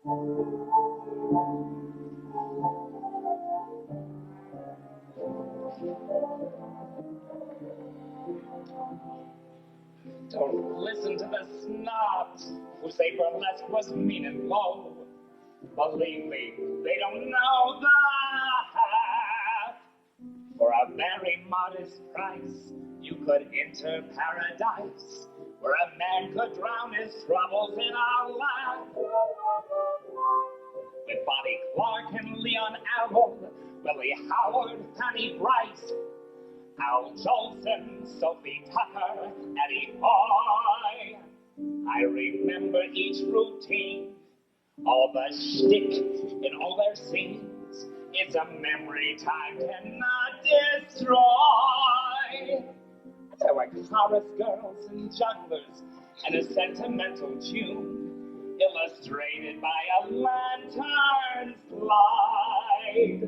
Don't listen to the snobs who say burlesque was mean and low. Believe me, they don't know the half. For a very modest price, you could enter paradise, where a man could drown his troubles in a laugh. With Bobby Clark and Leon Arnold, Willie Howard, Fanny Brice, Al Jolson, Sophie Tucker, Eddie Hoy. I remember each routine, all the shtick in all their scenes. It's a memory time cannot destroy. There were chorus girls and jugglers and a sentimental tune, illustrated by a lantern slide.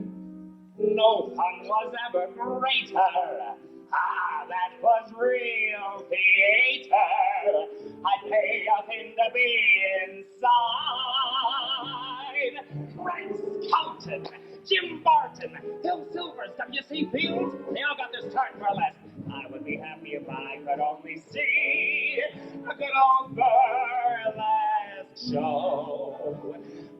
No fun was ever greater. Ah, that was real theater. I'd pay nothing to be inside. Rex Colton, Jim Barton, Phil Silvers, W.C. Fields, they all got their start in burlesque. I would be happy if I could only see a good old burlesque show,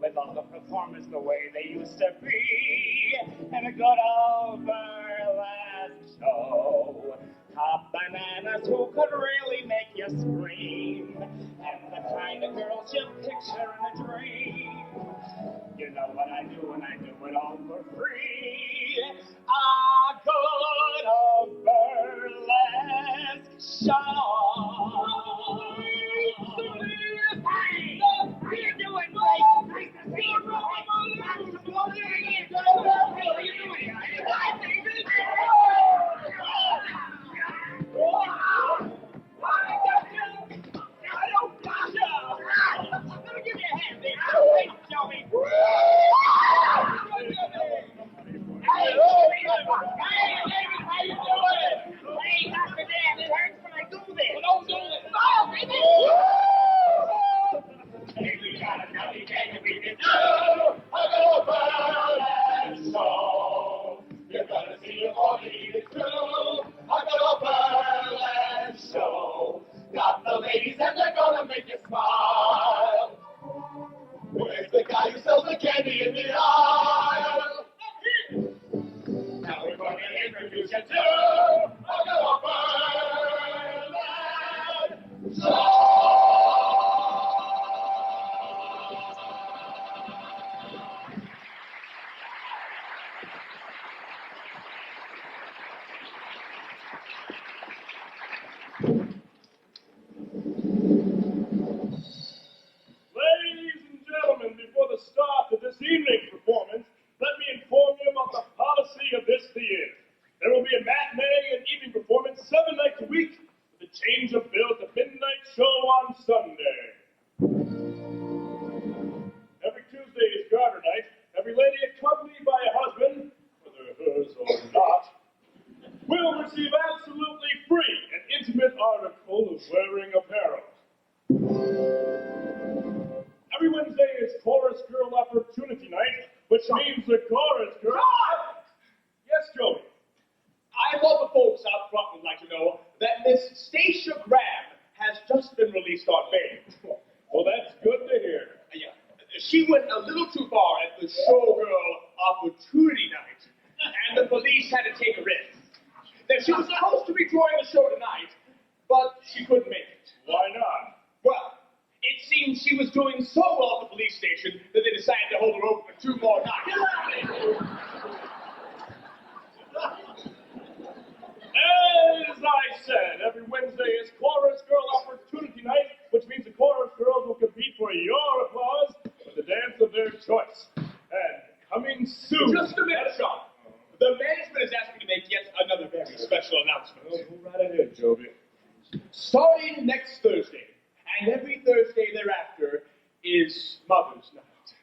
with all the performers the way they used to be, and a good old burlesque show. Top bananas who could really make you scream, and the kind of girls you picture in a dream. You know what I do when I do it all for free. A good old burlesque show. Hey, how you doing, Mike? Nice to see you, bro. How you doing? Hi, baby. I don't gotcha. Let me give you a hand, baby. Hey, Joey. Hey, how you doing? Hey, Dr. Dan, it hurts when I do this. Well, don't do it. Oh, baby. Hey, we got a nutty gang that we can do. A little burlesque show. You're gonna see all you need to do. A little burlesque show. Got the ladies and they're gonna make you smile. Where's the guy who sells the candy in the aisle? Now we're going to introduce you to a little burlesque show. Ladies and gentlemen, before the start of this evening's performance, let me inform you about the policy of this theater. There will be a matinee and evening performance 7 nights a week, with a change of bill at the midnight show on Sunday. Every Tuesday is garter night. Every lady accompanied by a husband, whether hers or not, will receive absolutely free an intimate article of wearing apparel. Every Wednesday is Chorus Girl Opportunity Night, which means the chorus girl... Yes, Joey? I thought the folks out front would like to know that Miss Stacia Graham has just been released on bail. Well, that's good to hear. Yeah. She went a little too far at the Showgirl Opportunity Night, and the police had to take her in. Now, she was supposed to be drawing the show tonight, but she couldn't make it. Why not? Well, it seems she was doing so well at the police station that they decided to hold her open for 2 more nights. As I said, every Wednesday is Chorus Girl Opportunity Night, which means the chorus girls will compete for your applause with the dance of their choice. And coming soon... Just a minute, Sean. The management has asked me to make yet another very special announcement. Well, go right ahead, Joby. Starting next Thursday, and every Thursday thereafter, is Mother's Night.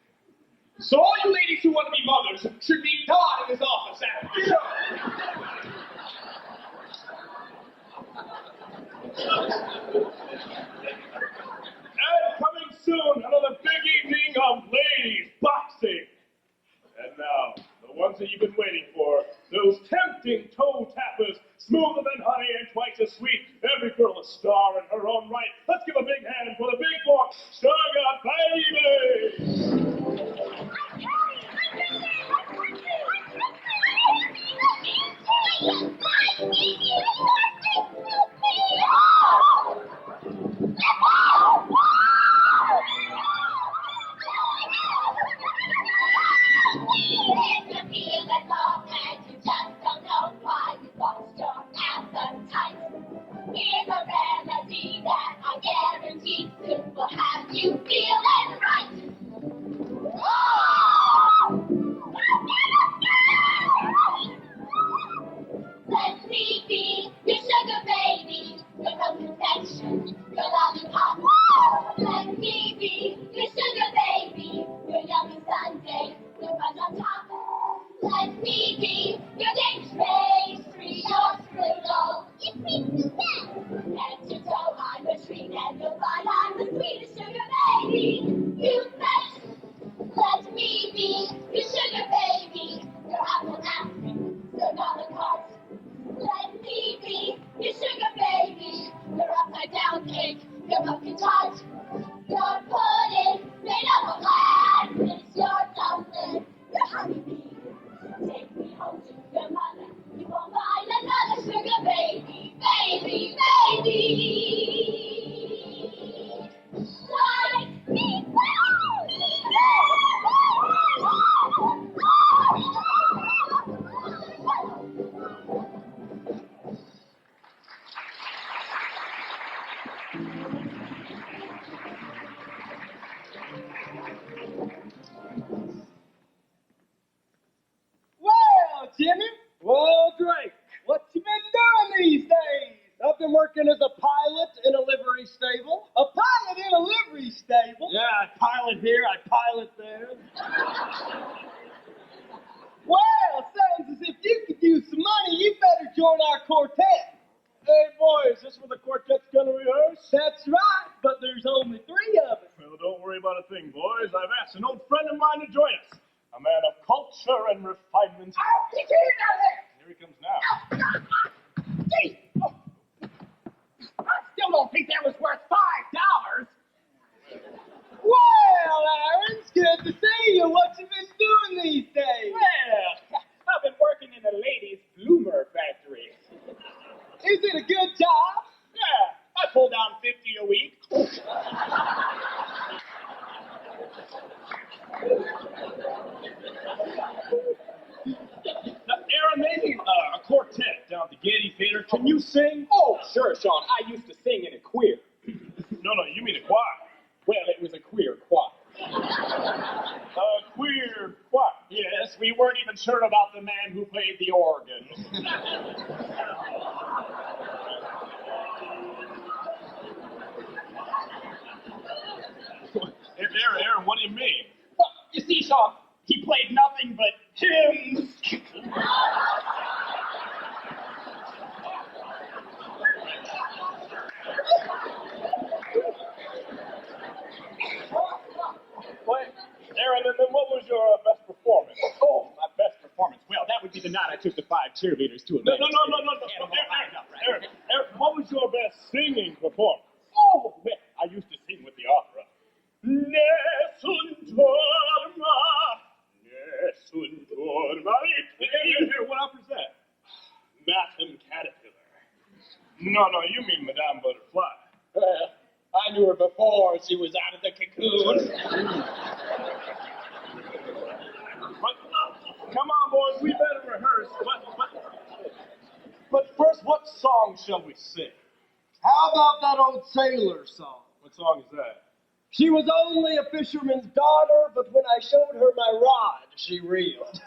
So all you ladies who want to be mothers should meet Todd in his office after the show. And coming soon, another big evening of ladies that you've been waiting for. Those tempting toe tappers, smoother than honey and twice as sweet. Every girl a star in her own right. Let's give a big hand for the big boy, Sugar Baby! Here's a remedy that I guarantee will have you feeling right. Let me be your sugar baby, your love confection, your lollipop. Let me be your sugar baby, your yummy sundae, your fun on top. Let me be your date pastry, your strudel. It's me to that. Head to toe, I'm a treat, and you'll find I'm the sweetest sugar baby you met. Let me be your sugar baby, your apple apple, your Malacart. Let me be your sugar baby, your upside down cake, your pumpkin tart, your pudding made of gladness, your dumpling, your honeybee. Take me home to your mother, you won't find another sugar baby, baby, baby. Like me. Well, Jimmy. Well, Drake. What you been doing these days? I've been working as a pilot in a livery stable. A pilot in a livery stable? Yeah, I pilot here, I pilot there. Well, sounds as if you could use some money. You better join our quartet. Hey, boys, this where the quartet's gonna rehearse? That's right, but there's only 3 of us. Well, don't worry about a thing, boys. I've asked an old friend of mine to join us. A man of culture and refinement. Oh, get your hand out of there! Here he comes now. Gee, oh. I still don't think that was worth $5. Well, Aaron, it's good to see you. What you been doing these days? Well, I've been working in a ladies' bloomer factory. Is it a good job? Yeah, I pull down 50 a week. Aaron, maybe a quartet down at the Gaiety Theater. Can you sing? Oh, sure, Sean. I used to sing in a choir. No, you mean a choir. Well, it was a queer choir. A queer choir. Yes, we weren't even sure about the man who played the organ. Aaron, what do you mean? Well, you see, Sean, he played nothing but hymns. What? Aaron, and then what was your best performance? Oh, my best performance. Well, that would be the night I took the 5 cheerleaders to a No. Aaron, Aaron, what was your best singing performance? Oh, well, I used to sing with the opera. Nessun dorma. Here, what opera's that? Madam Caterpillar. No, you mean Madame Butterfly. Well, I knew her before she was out of the cocoon. But, come on, boys, we better rehearse. But first, what song shall we sing? How about that old sailor song? What song is that? She was only a fisherman's daughter, but when I showed her my rod, she reeled.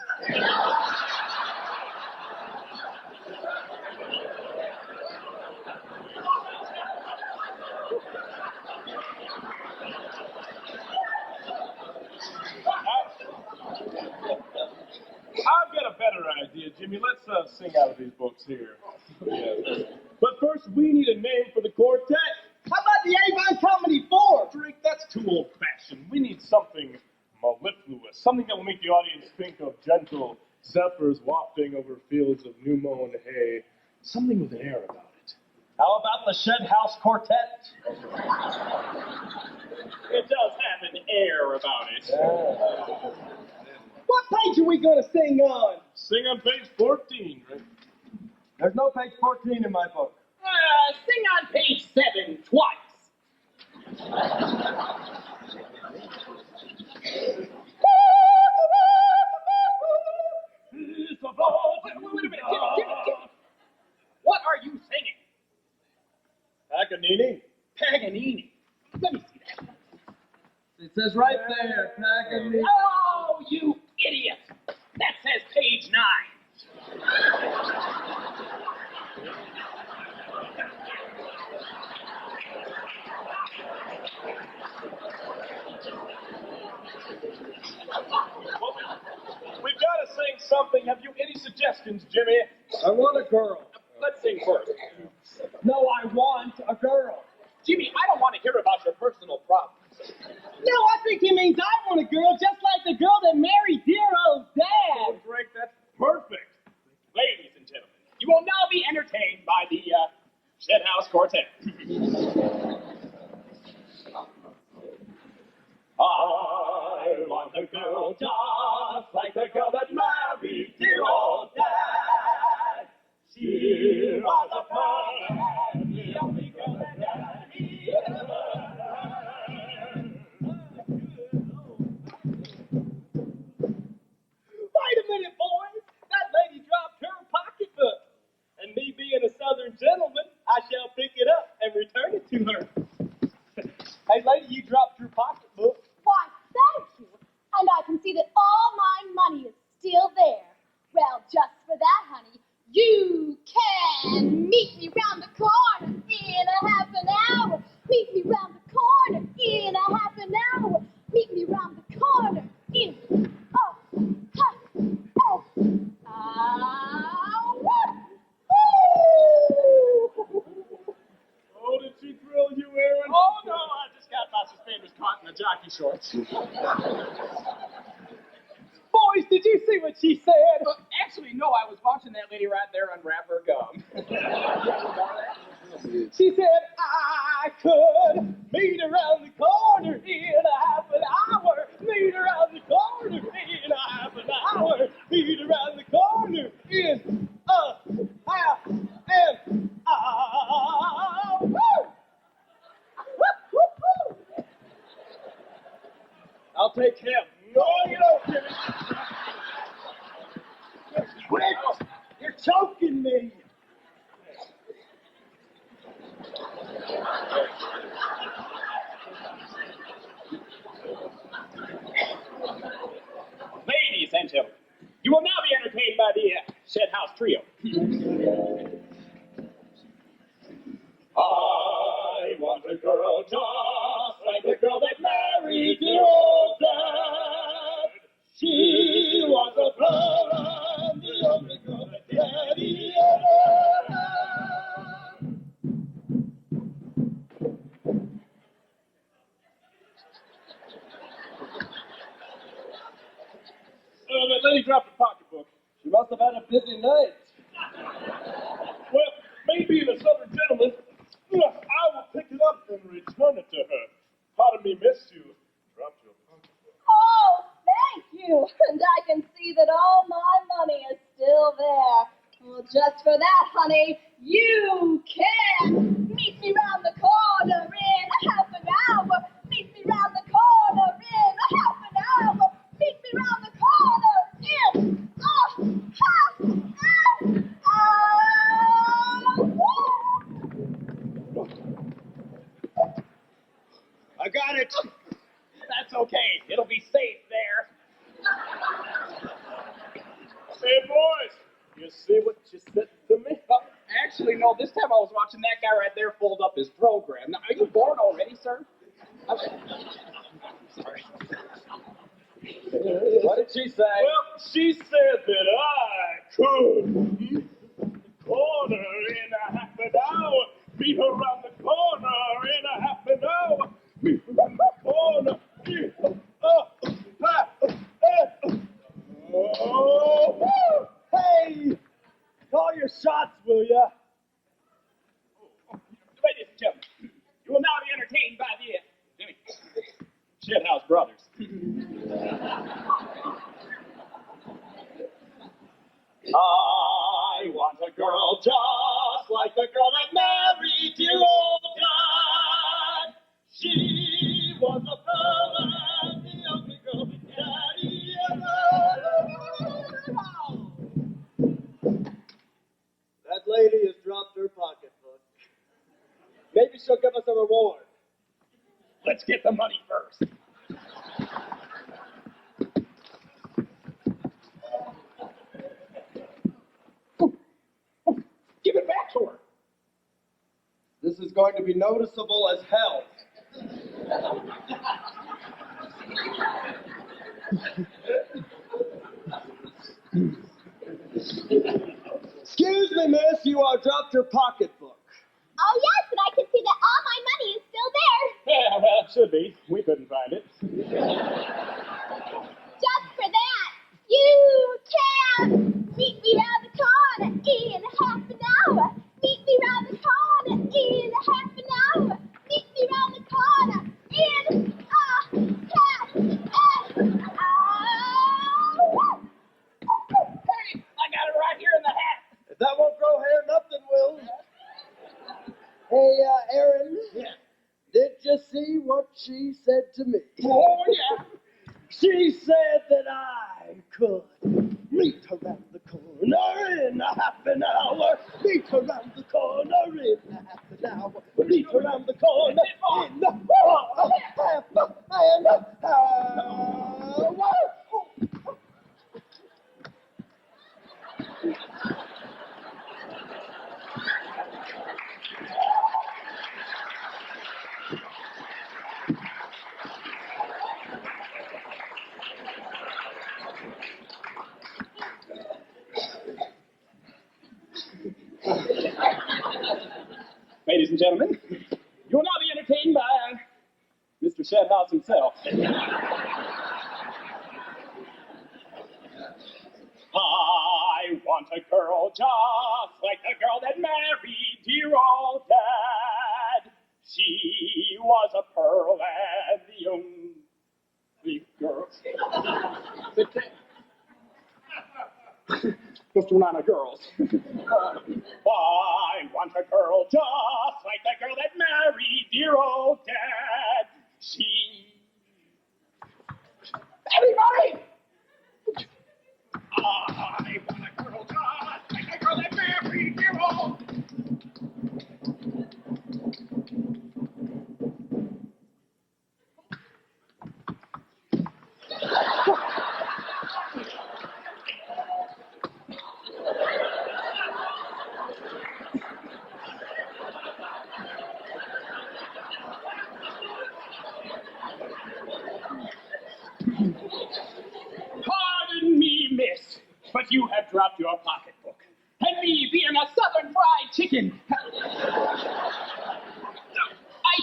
I've got a better idea, Jimmy. Let's sing out of these books here. Yeah. But first, we need a name for the quartet. How about the Avon Comedy 4? Drake, that's too old-fashioned. We need something mellifluous, something that will make the audience think of gentle Zephyrs wafting over fields of new mown hay. Something with an air about it. How about the Shed House Quartet? It does have an air about it. What page are we going to sing on? Sing on page 14, right? There's no page 14 in my book. Sing on page 7 twice. Wait a minute, Jimmy. What are you singing? Paganini. Paganini. Let me see that. It says right there, Paganini. Oh, you idiot. That says page 9. We've got to sing something. Have you any suggestions, Jimmy? I want a girl. Let's sing first. No, I want a girl. Jimmy, I don't want to hear about your personal problems. No, I think he means I want a girl just like the girl that married dear old Oh, Dad. Greg, that's perfect. Ladies and gentlemen, you will now be entertained by the Shed House Quartet. I want a girl just like the girl that married dear old Dad. She was a pearl, the only girl that Dad needed. Wait a minute, boys. That lady dropped her pocketbook. And me being a Southern gentleman, I shall pick it up and return it to her. Hey, lady, you dropped your pocketbook. Why, thank you. And I can see that all my money is still there. Well, just for that, honey, you can meet me round the corner in a half an hour. Meet me round the corner in a half an hour. Meet me round the corner in Oh, did she thrill you, Aaron? Oh, no, I just got my suspenders caught in the jockey shorts. Boys, did you see what she said? Actually, no, I was watching that lady right there unwrap her gum. She said, I could meet around the corner in a half an hour. Meet around the corner in a half an hour. Meet around the corner in a half an hour. I'll take him. No, you don't, Jimmy. Quit! You're choking me. Ladies and gentlemen, you will now be entertained by the Shed House Trio. I want a girl just like the girl that married dear old Dad. She was a pearl, the only girl that Daddy ever had. That lady dropped her pocketbook. She must have had a busy night. Well, me being a Southern gentleman, I will pick it up and return it to her. Pardon me, miss, you dropped your pocketbook. Oh, thank you. And I can see that all my money is still there. Well, just for that, honey, you can meet me round the corner in a half an hour. Meet me round the corner in a half an hour. Meet me round the corner in a half an hour. I got it. That's okay. It'll be safe there. Hey, boys, you see what you said to me? Actually, no. This time I was watching that guy right there fold up his program. Now, are you bored already, sir? Okay. Sorry. What did she say? Well, she said that I could meet the corner in a half an hour. Meet her around the corner in a half an hour. Meet her around the corner in a half an hour. Oh, Hallelujah. Ladies and gentlemen, you will now be entertained by the Shithouse Brothers. I want a girl just like the girl that married dear old dad. She was a pearl and the ugly girl that daddy ever. That lady has dropped her pocketbook. Maybe she'll give us a reward. Let's get the money first. Give it back to her. This is going to be noticeable as hell. Excuse me, miss, you dropped your pocketbook. Oh, yes, but I can see that all my money is still there. Yeah, well, it should be. We couldn't find it. Just for that, you can meet me round the corner in half an hour. Meet me round the corner in half an hour. Meet me round the corner in half an hour. Hey, I got it right here in the hat. If that won't grow hair, nothing will. Hey, Aaron. Yeah. Did you see what she said to me? Oh, yeah. She said that I could meet her around the corner in a half an hour. Meet her around the corner in a half an hour. Meet her around the corner in a half an hour. Ladies and gentlemen, you will now be entertained by Mr. Shedhouse himself. I want a girl just like the girl that married dear old dad. She was a pearl and the only girl. Mr. Nana Girls. I want a girl just like the girl that married dear old dad. She... Everybody! I want a girl just like the girl that married dear old... Pardon me, miss, but you have dropped your pocketbook. And me being a Southern fried chicken, I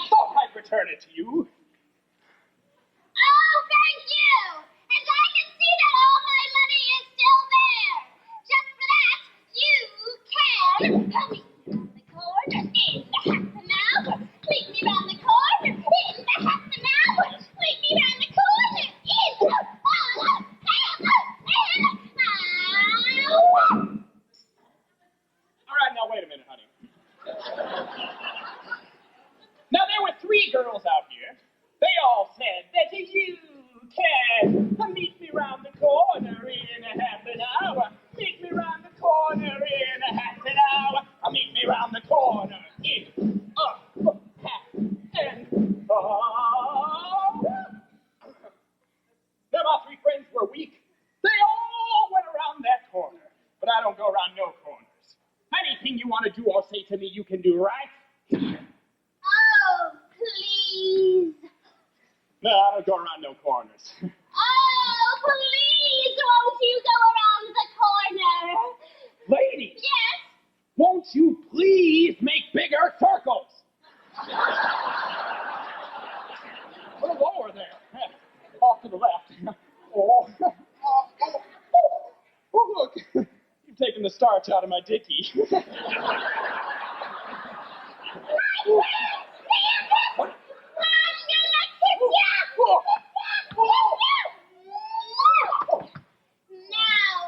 thought I'd return it to you. Oh, thank you. And I can see that all my money is still there. Just for that, you can meet me round the corner in a half an hour. Meet me round the corner in a half an hour. Meet me round the corner in a half an hour. All right, now wait a minute, honey. Now, there were 3 girls out here. They all said that you can meet me round the corner in a half an hour. Meet me round the corner in a half an hour. Meet me round the corner in a half an hour. Now, my 3 friends were weak. They all went around that corner. But I don't go around no corners. Anything you want to do or say to me, you can do right here. Oh, please. No, I don't go around no corners. Oh, please, won't you go around the corner? Ladies, Yes. won't you please make bigger circles? A little lower there. Off to the left. Oh, look. You've taken taking the starch out of my dickie. Now,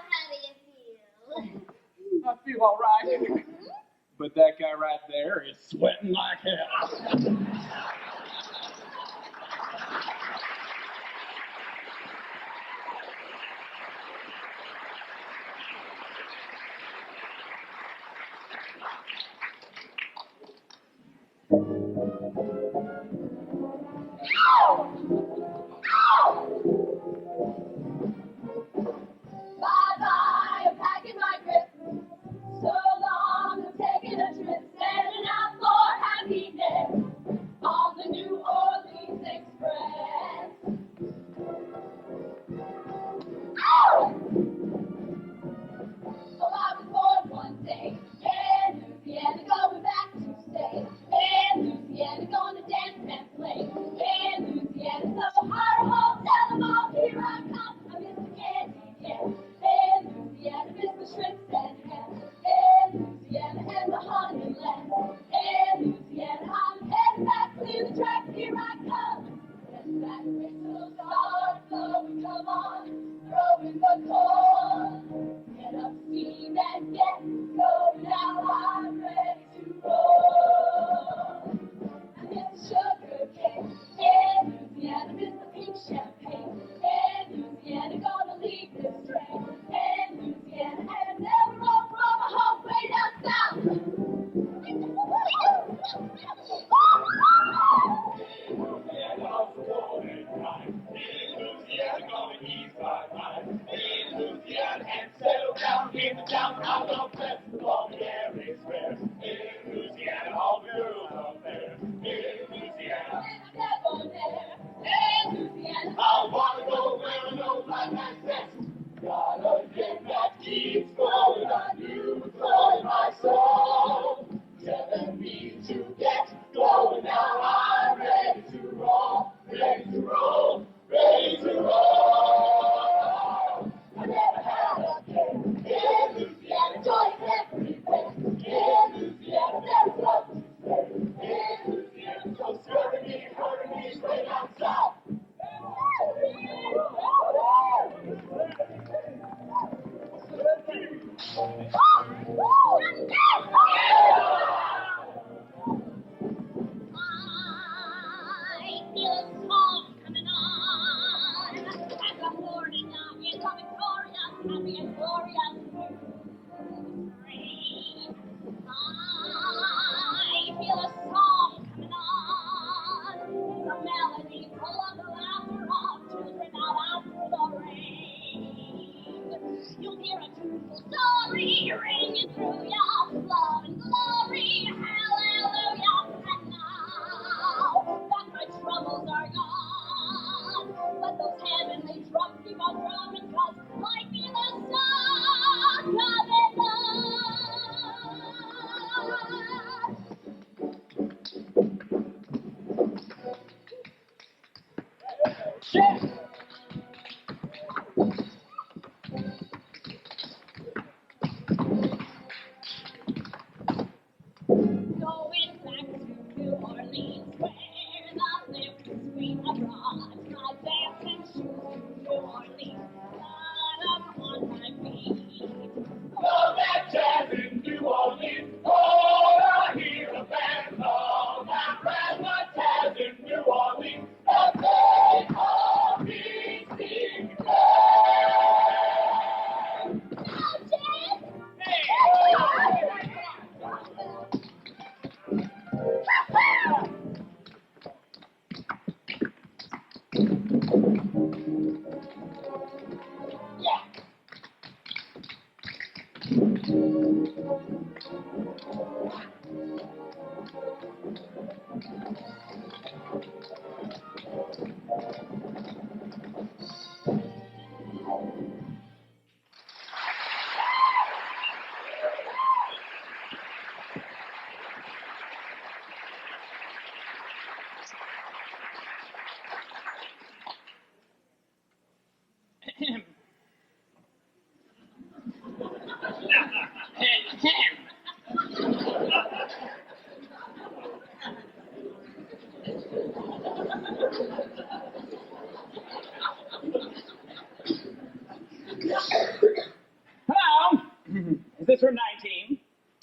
how do you feel? I feel all right. But that guy right there is sweating like hell. Bye-bye, I'm packing my grip. So long, I'm taking a trip, setting out for happiness on the New Orleans Express. Well, I was born one day in Louisiana, going back to stay in Louisiana, gonna dance and play in Louisiana. So hard home, tell them all, here I come. I miss the candy, yeah. In Louisiana, miss the shrimps and ham. In Louisiana, and the honey lamb. In Louisiana, I'm heading back to the track, here I come. Get back, whistle, start blowing, come on, throwing the corn. Get up, steam, and get going. Now I'm ready to roll. I miss the sugar cane in Louisiana, miss the pink champagne in Louisiana. Gonna leave this train in Louisiana and never roll from a home way down south. Louisiana, gonna ease my mind.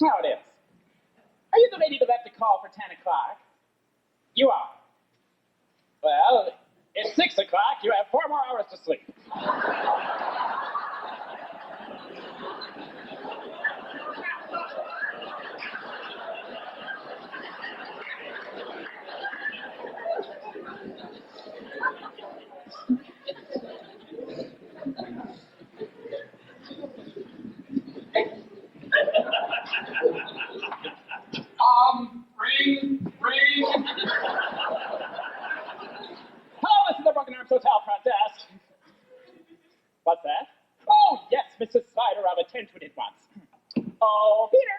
How it is. Are you the lady that left the call for 10 o'clock? You are. Well, it's 6 o'clock. You have 4 more hours to sleep. Ring. Hello, this is the Broken Arms Hotel front desk. What's that? Oh, yes, Mrs. Slider, I'll attend to it at once. Oh, Peter.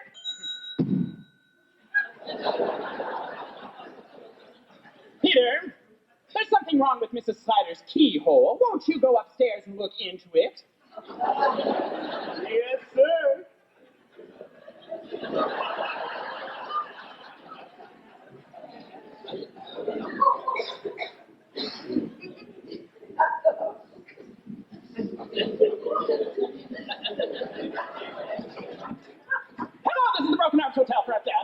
Peter, there's something wrong with Mrs. Slider's keyhole. Won't you go upstairs and look into it? Yes, sir. Hello, this is the Broken Arms Hotel front desk.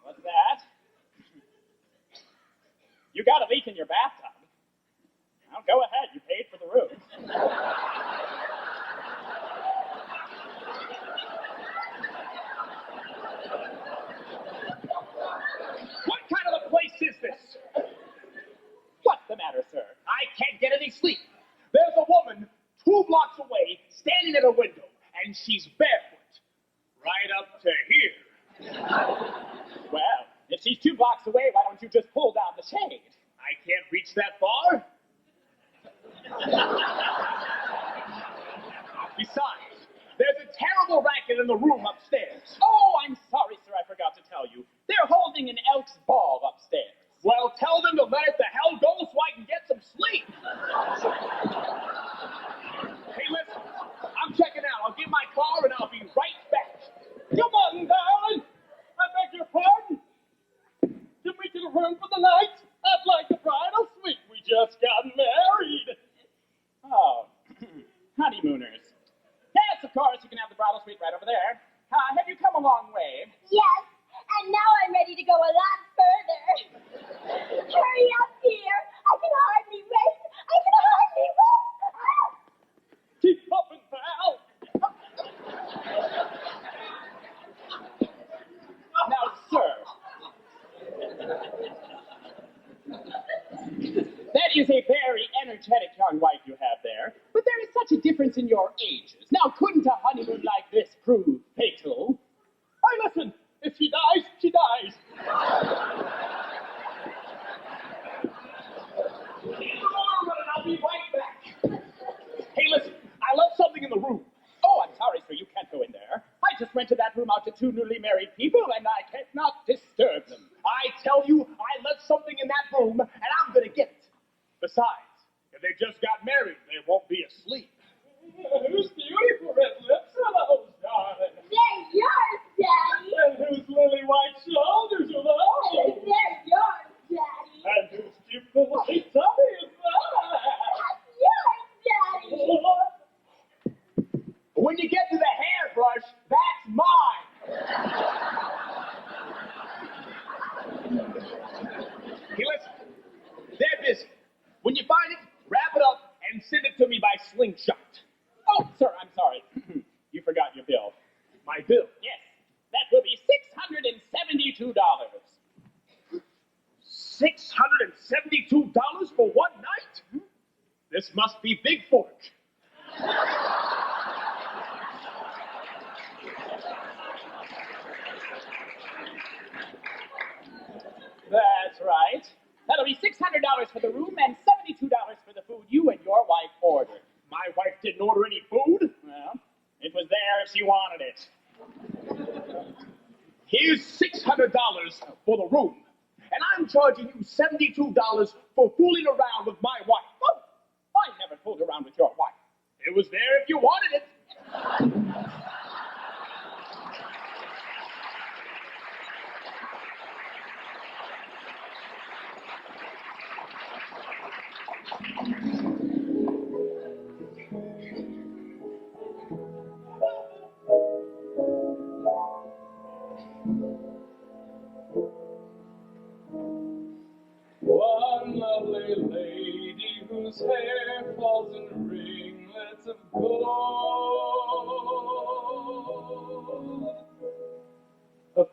What's that? You got a leak in your bathtub. Well, go ahead. You paid for the room. What kind of a place is this? What's the matter, sir? I can't get any sleep. There's a woman 2 blocks away standing at a window, and she's barefoot. Right up to here. Well, if she's 2 blocks away, why don't you just pull down the shade? I can't reach that far. Besides, there's a terrible racket in the room upstairs. Oh, I'm sorry, sir. I forgot to tell you. They're holding an Elks ball upstairs. Well, tell them to let it the hell go so I can get some sleep. Hey, listen, I'm checking out. I'll get my car and I'll be right back. Come on, darling. I beg your pardon. Can we get a room for the night? I'd like a bridal suite. We just got married. Oh, honeymooners. Yes, of course, you can have the bridal suite right over there. Have you come a long way? Yes, and now I'm ready to go a lot further. Hurry up, dear. I can hardly wait. Keep pumping, pal. Now, sir. That is a very energetic young wife you have there, but there is such a difference in your ages. Now, couldn't a honeymoon like this prove fatal? Hey, listen. If she dies, she dies. I'll be right back. Hey, listen, I left something in the room. Oh, I'm sorry, sir. You can't go in there. I just rented that room out to 2 newly married people, and I cannot disturb them. I tell you, I left something in that room, and I'm gonna get it. Besides, if they just got married, they won't be asleep. Whose beautiful red lips are those, darling? They're yours, Daddy. And whose lily white shoulders are those? They're yours, Daddy. And whose cute little tummy is that? That's yours, Daddy. When you get to the hairbrush, that's mine. Hey, listen, they're busy. When you find it, wrap it up and send it to me by slingshot. Oh, sir, I'm sorry. You forgot your bill. My bill. Yes, that will be $672. $672 for one night? This must be Big Fork. That's right. That'll be $600 for the room and $72 for the food you and your wife ordered. My wife didn't order any food. Well, it was there if she wanted it. Here's $600 for the room. And I'm charging you $72 for fooling around with my wife. Oh, I never fooled around with your wife. It was there if you wanted it.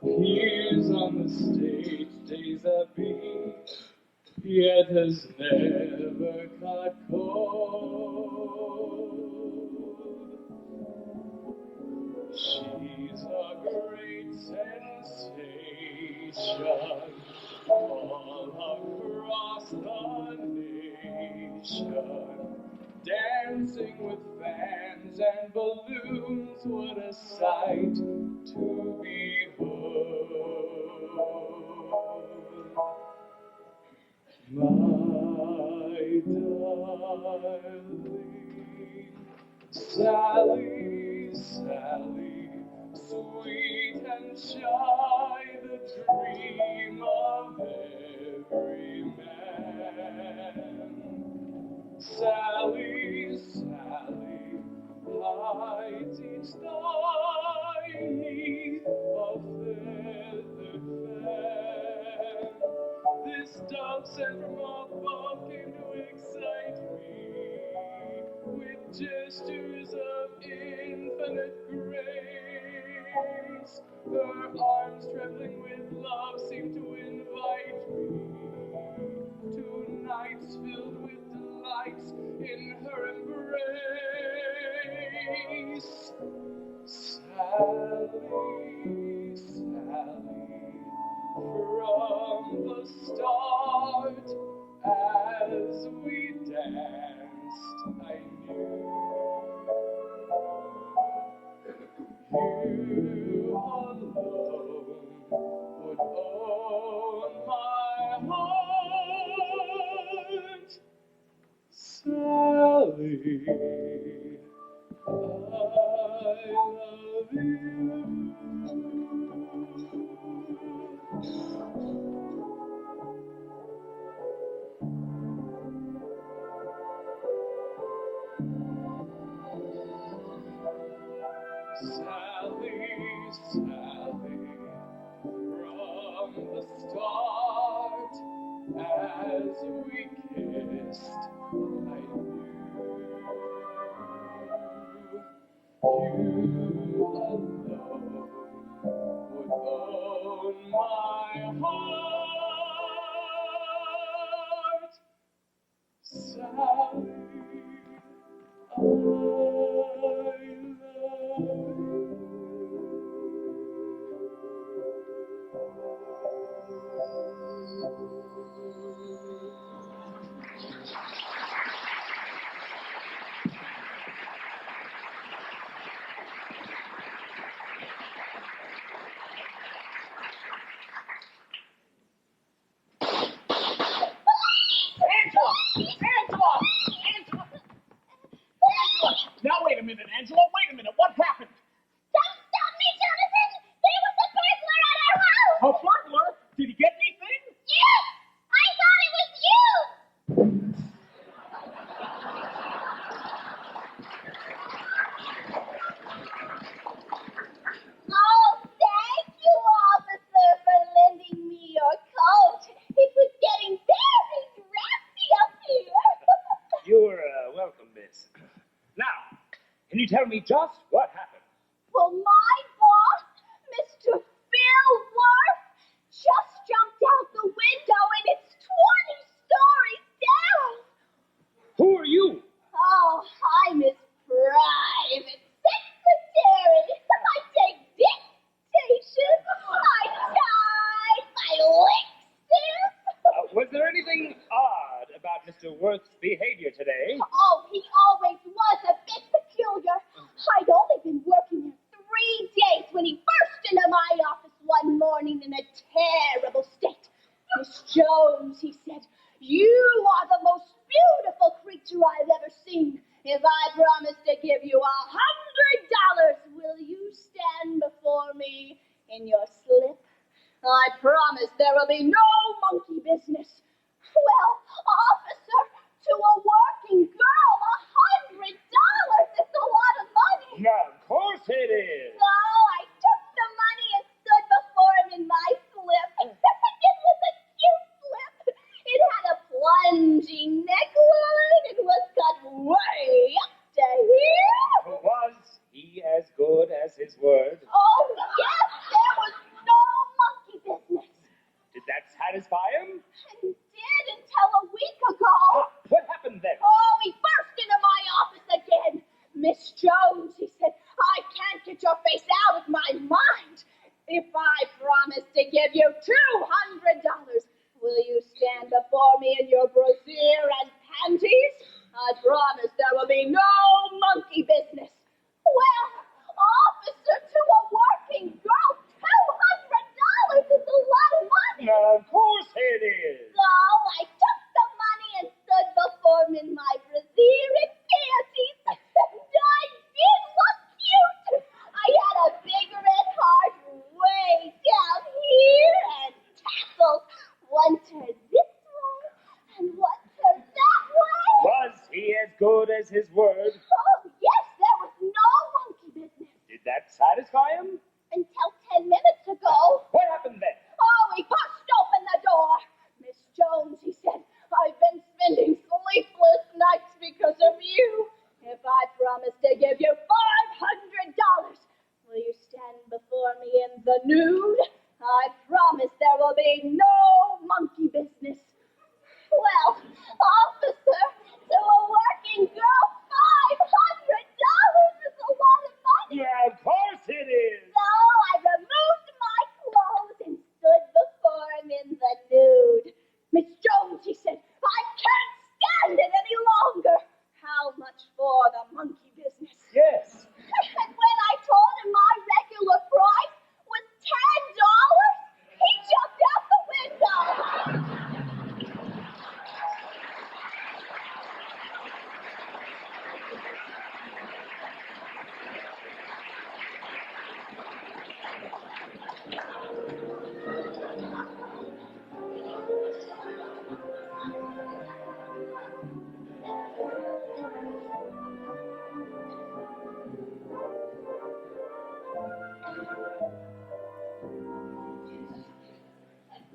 appears on the stage days beat, yet has never caught cold. She's a great sensation all across the nation. Dancing with fans and balloons, what a sight to behold. My darling Sally, Sally, sweet and shy, the dream of every man. Sally, Sally, hides each thy neath a feather fan. This dove sent from above came to excite me with gestures of infinite grace. Her arms trembling with love seemed to invite me to nights filled with delights in her embrace. Sally, Sally, from the start, as we danced, I knew you alone would own my heart. Sally, I love you. Sally, Sally, from the start, as we kissed, I knew you alone would own my heart. Sally, I love you. Now, wait a minute, Angela. Wait a minute. What happened? Stop me, Jonathan! There was a burglar at our house! A burglar? Did he get anything? Yes! I thought it was you! Oh, thank you, officer, for lending me your coat. It was getting very drafty up here. You're welcome, miss. Now, can you tell me just what happened? Well, my boss, Mr. Phil Worth, just jumped out the window and it's 20 stories down. Who are you? Oh, I'm his private secretary. I take dictation. I type. I lick. Was there anything odd about Mr. Worth's behavior today? Oh, he always was a bit peculiar. I'd only been working there 3 days when he burst into my office one morning in a terrible state. Miss Jones, he said, you are the most beautiful creature I've ever seen. If I promise to give you $100, will you stand before me in your slip? I promise there will be no monkey business. Well, officer, to a working girl, $100 is a lot of money. Now, of course it is. So I took the money and stood before him in my slip. It was a cute slip. It had a plunging neckline. It was cut way up to here. Was he as good as his word? Oh, yes, there was no face out of my mind. If I promise to give you $200, will you stand before me in your brassiere and panties? I promise there will be no monkey business. Well, officer, to a working girl, $200 is a lot of money. Of course it is. So I took the money and stood before him in my brassiere and panties. And I did look cute. I had a big red heart way down here and tassels. One turned this way and one turned that way. Was he as good as his word? Oh, yes, there was no monkey business. Did that satisfy him? Until 10 minutes ago. What happened then? Oh, he pushed open the door. Miss Jones, he said, I've been spending sleepless nights because of you. If I promise to give you $500, will you stand before me in the nude? I promise there will be no monkey business. Well, officer, to a working girl, $500 is a lot of money. Yeah, of course it is. So I removed my clothes and stood before him in the nude. Miss Jones, he said, I can't stand it any longer. How much for the monkey business? Yes. And when I told him my regular price was $10, he jumped out the window.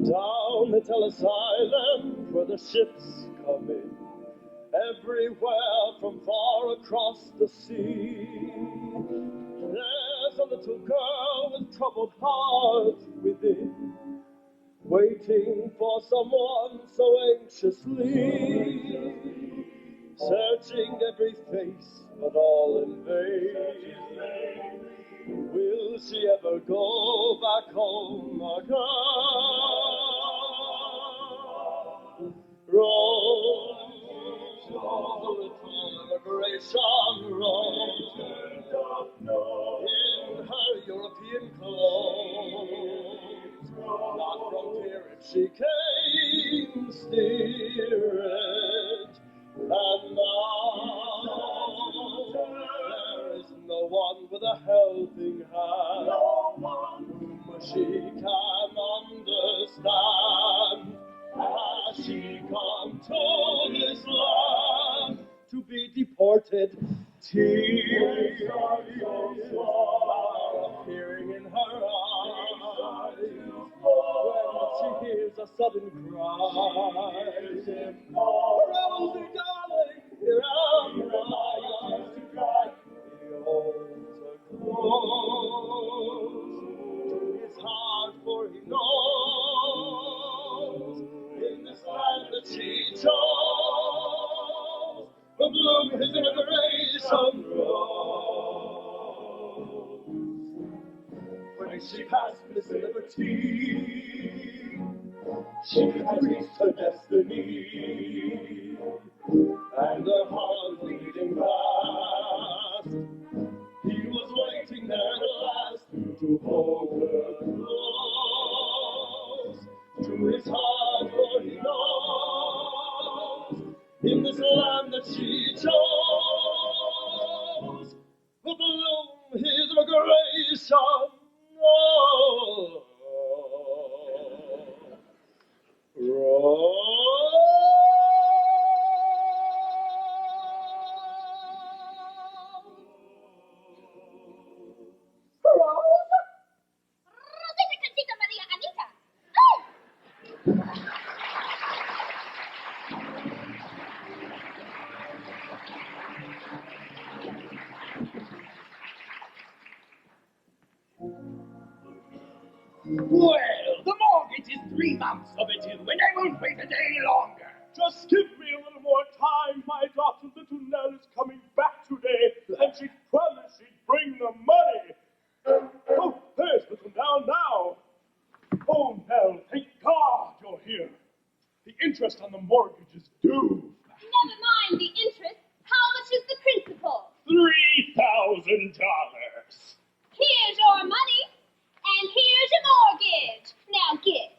Down at Ellis Island, where the ships come in, everywhere from far across the sea, there's a little girl with troubled heart within, waiting for someone so anxiously, searching every face, but all in vain. Will she ever go back home again? Roll, little immigration roll, in her European clothes, not from Peerage she came steerage, and now there is no one with a helping hand, whom she can understand. Has she come to this land to be deported? Tears are appearing in her eyes when she hears a sudden cry. Rosie, darling, here am I. He holds her close to his heart, for he knows in this land that she chose will bloom his immigration rose. When she passed Miss Liberty, she had reached her destiny, and her heart beating fast. He was waiting there at last to hold her close to his heart, for he knows in this land that she chose will bloom his immigration. Rosita Conchita Maria Anita. Well, the mortgage is 3 months overdue, and I won't wait a day longer. Just give me a little more time. My daughter, little Nell, is coming back today, and she promised she'd bring the money. interest on the mortgage is due. Never mind the interest. How much is the principal? $3,000. Here's your money, and here's your mortgage. Now get.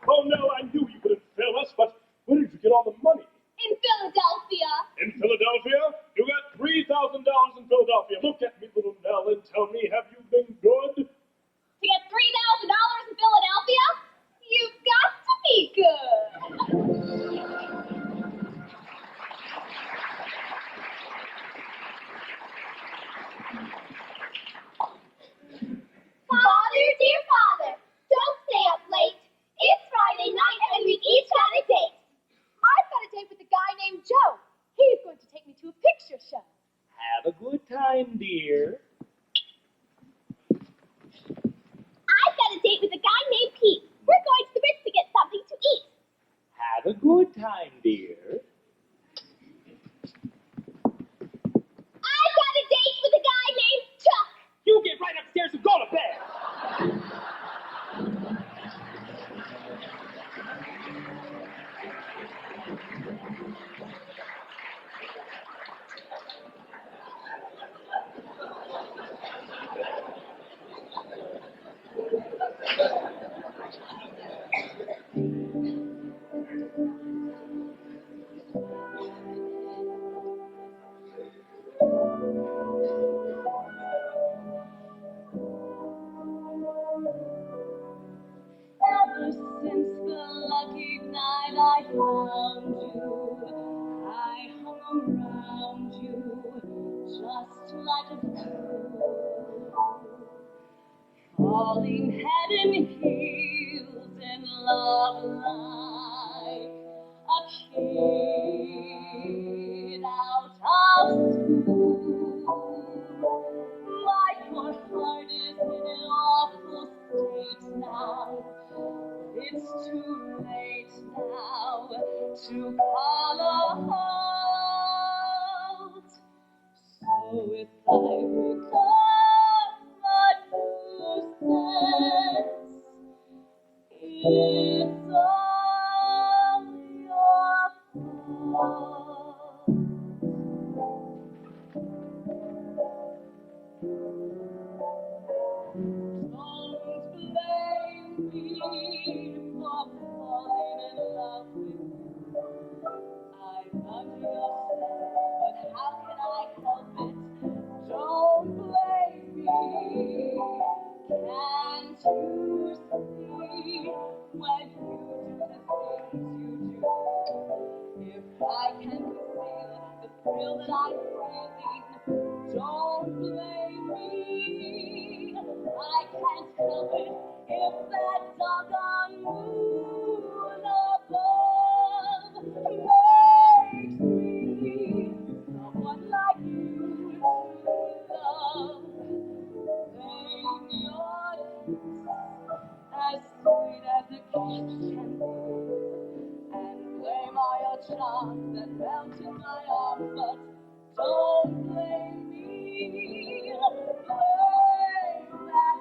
Oh, no, I knew you wouldn't fail us, but where did you get all the money? In Philadelphia. In Philadelphia? You got $3,000 in Philadelphia. Look at me, little Nell, and tell me, have you been good? To get $3,000 in Philadelphia, you've got to be good. Father, dear father, don't stay up late. It's Friday night and we each got a date. I've got a date with a guy named Joe. He's going to take me to a picture show. Have a good time, dear. I've got a date with a guy named Pete. We're going to the Ritz to get something to eat. Have a good time, dear. I've got a date with a guy named Chuck. You get right upstairs and go to bed. Ever since the lucky night I found you, I hung around you just like a fool, falling head and heels in love like a kid out of school. My poor heart is in an awful state now. It's too late now to call out. So if I become a nuisance, it's all your fault. Don't blame me for falling in love with you. I'm under your spell, but how can I help it? Don't blame me. Can't you see when you do the things you do? If I can conceal the thrill that I'm feeling, don't blame me. I can't help it if that doggone moon above makes me someone like you to love. Ain't your kiss as sweet as a kiss can be? And blame all your charms that melt in my arms, but don't blame me. Blame that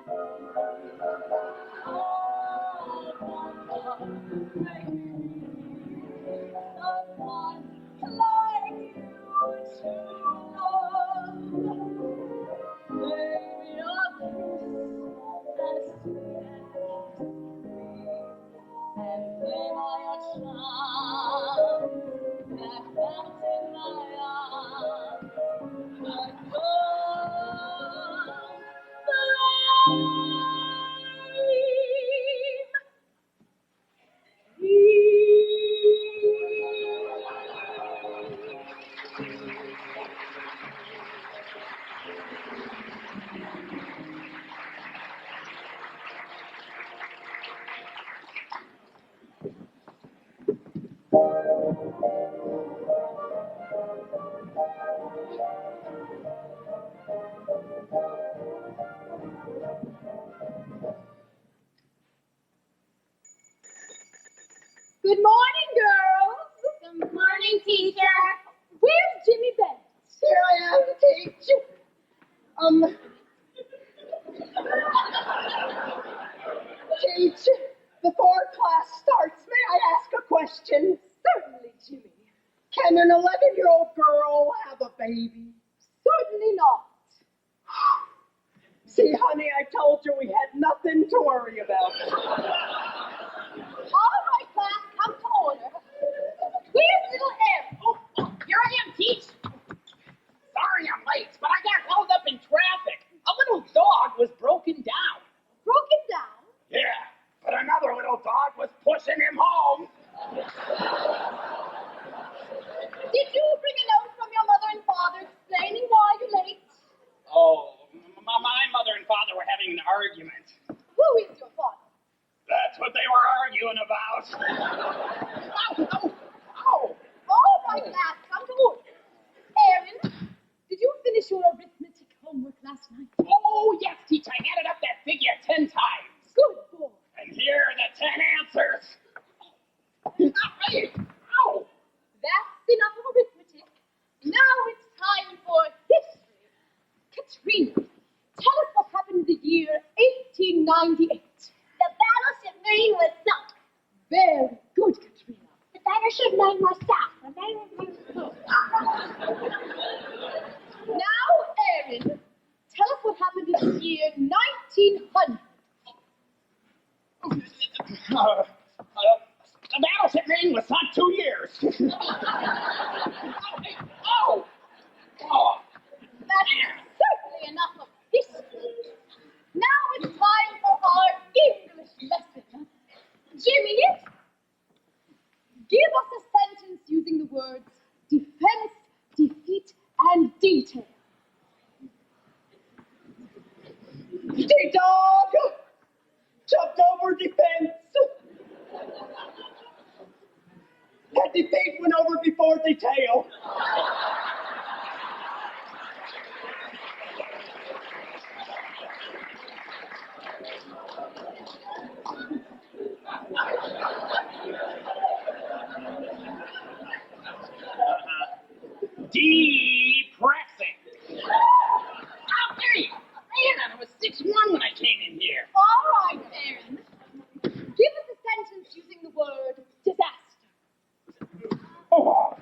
someone like you to love. Blame your kiss as sweet as me, and blame all your charms that melt in my arms, but don't blame me. Good morning, girls. Good morning, teacher. Where's Jimmy Bennett? Here I am, teacher. Teacher, before class starts, may I ask a question? Certainly, Jimmy. Can an 11-year-old girl have a baby? Certainly not. See, honey, I told you we had nothing to worry about. All right, class, come to order. Where's little Aaron? Oh, here I am, Teach. Sorry I'm late, but I got held up in traffic. A little dog was broken down. Broken down? Yeah, but another little dog was pushing him home. Did you bring a note from your mother and father explaining why you're late? Oh, my mother and father were having an argument. Who is your father? That's what they were arguing about. Ow, ow, ow. All right, class, come to order. Aaron, did you finish your arithmetic homework last night? Oh, yes, Teach, I added up that figure 10 times. Good boy. And here are the 10 answers. Not right. Ow. That's enough of arithmetic. Now it's time for history. Katrina, tell us what happened in the year 1898. The battleship Maine was sunk. Very good, Katrina. The battleship Maine was sunk. Now, Aaron, tell us what happened in the year 1900. The battleship Maine was sunk 2 years. Oh. Oh. That's certainly enough of history. Now it's time for our English lesson. Jimmy, give us a sentence using the words defense, defeat, and detail. The dog jumped over defense. And defeat went over before detail. Depressing. Oh, hey, man, I was 6'1" when I came in here. All right, Aaron. Give us a sentence using the word disaster. Oh.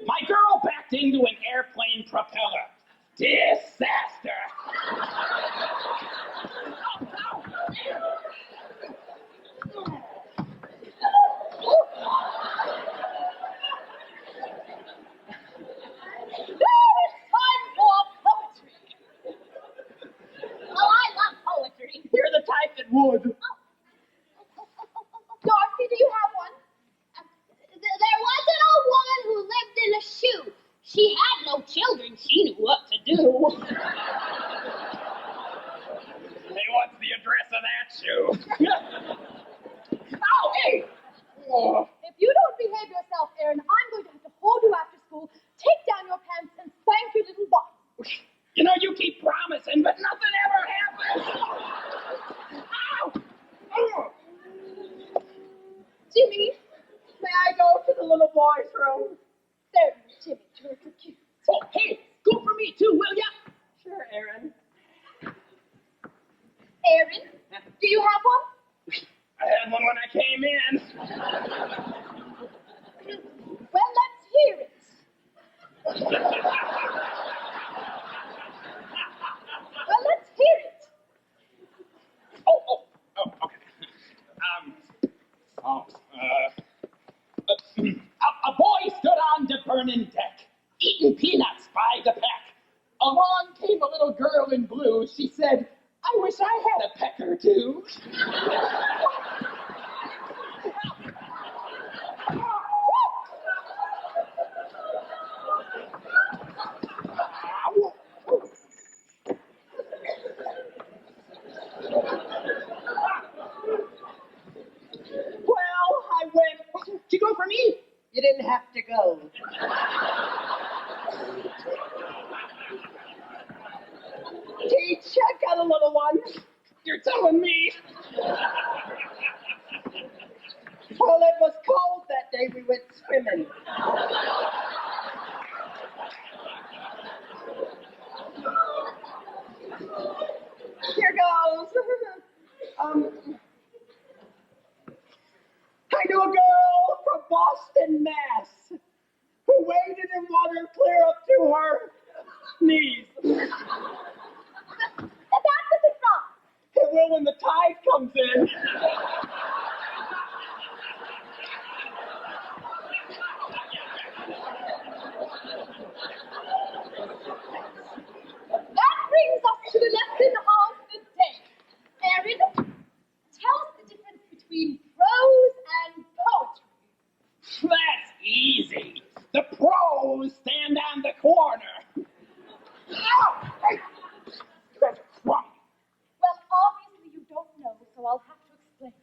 My girl backed into an airplane propeller. Disaster. Now it's time for poetry. Oh, I love poetry. You're the type that would. Darcy, do you have one? There was an old woman who lived in a shoe. She had no children. She knew what to do. Hey, what's the address of that shoe? Oh, hey! Oh. If you don't behave yourself, Aaron, I'm going to have to hold you after school, take down your pants, and spank your little butt. You know, you keep promising, but nothing ever happens. Ow! Oh. Jimmy, May I go to the little boy's room? certainly, Jimmy, you're so cute. Oh, hey, go for me too, will ya? Sure, Aaron. Aaron, do you have one? I had one when I came in. Well, let's hear it. Well, let's hear it. Oh, okay. A boy stood on the burning deck, eating peanuts by the peck. Along came a little girl in blue. She said, I wish I had a peck or two. Well, I went. Did you go for me? You didn't have to go. Teach, I got a little one. You're telling me. Well, it was cold that day we went swimming. in mass, who waded in water clear up to her knees. That doesn't rhyme. It will when the tide comes in. That brings us to the lesson of the day. Erin, tell us the difference between prose and poetry. That's easy. The pros stand on the corner. Ow! Hey, that's a crumb. Well, obviously you don't know, so I'll have to explain.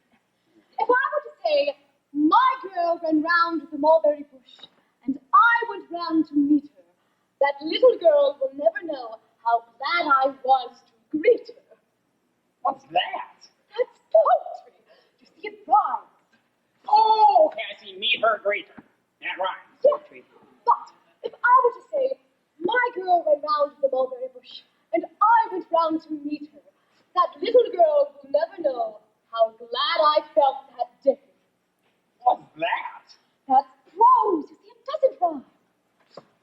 If I were to say, my girl ran round the mulberry bush, and I went round to meet her, that little girl will never know how glad I was to greet her. What's that? That's poetry. You see, it rhymes. Oh, Cassie, meet her, greet her. That rhymes. Yes, but if I were to say, my girl ran round the mulberry bush, and I went round to meet her, that little girl will never know how glad I felt that day. What's that? That's prose. You see, it doesn't rhyme.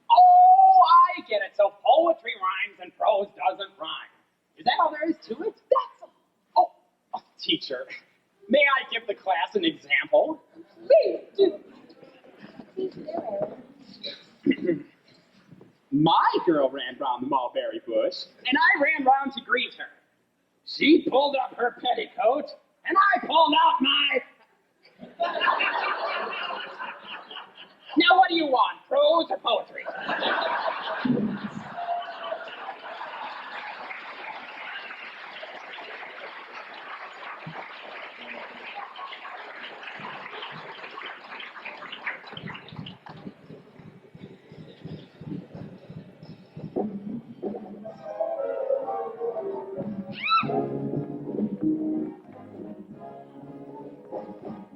Oh, I get it. So poetry rhymes and prose doesn't rhyme. Is that all there is to it? That's all. Oh, teacher, may I give the class an example? Please do. Please do, Erin. My girl ran round the mulberry bush, and I ran round to greet her. She pulled up her petticoat, and I pulled out my... Now, what do you want, prose or poetry?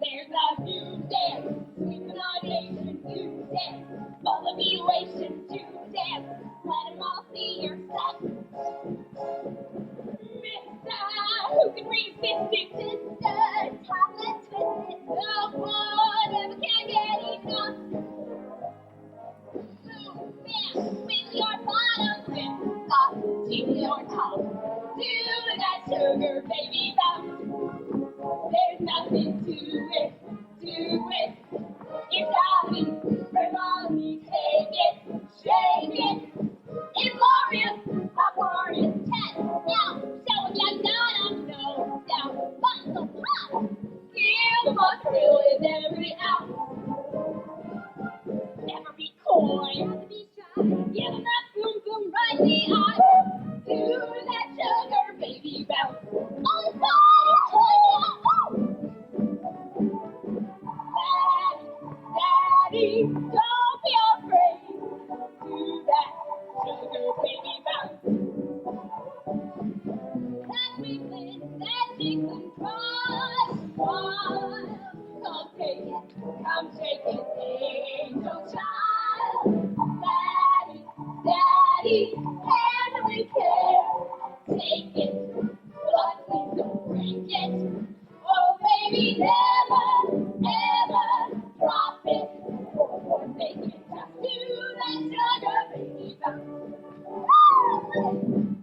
There's a new dance, sweeping our nation, new dance, full of elation, new dance. Let 'em all see your stuff. Mister, who can resist it? Sister, topless, twisted, no one ever can get enough. Move down, with your bottom lip, up to your top. Do that sugar baby bounce. There's nothing to it, It's Dolly, Berlani, take it, shake it. It's glorious, uproarious, test. Now, show 'em you got 'em, no doubt. But the pop, feel the most thrill is every ounce. Never be coy, never be shy. Give 'em that boom boom right in the eye. Do that sugar baby bounce. On the side, Daddy, don't be afraid. Do that sugar baby bounce. That wiggling, that jiggling, cry. Come take it, come shake it, angel child. Daddy, can we care? Take it, but please don't break it. Oh, baby, never, ever drop it or make it. Just do that sugar baby bounce.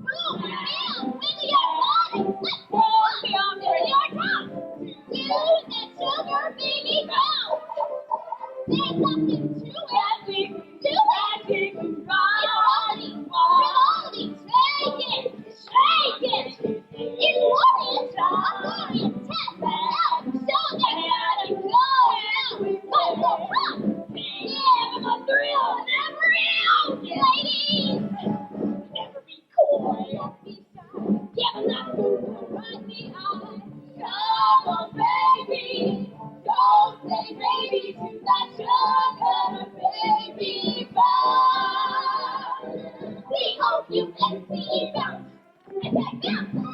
Boom, down, wiggle your body. Let's go beyond your top. Do that sugar baby bounce. There's nothing to it. Do it. Rolling, take it, shake it. It's glorious, glorious test. Now, show them how to go. But the pop, give them a thrill, never ladies. Never be coy, never be shy. Give them that boom right in the eye. Come on, baby, don't say baby to that sugar baby bounce. We hope you can see bounce. And that bounce.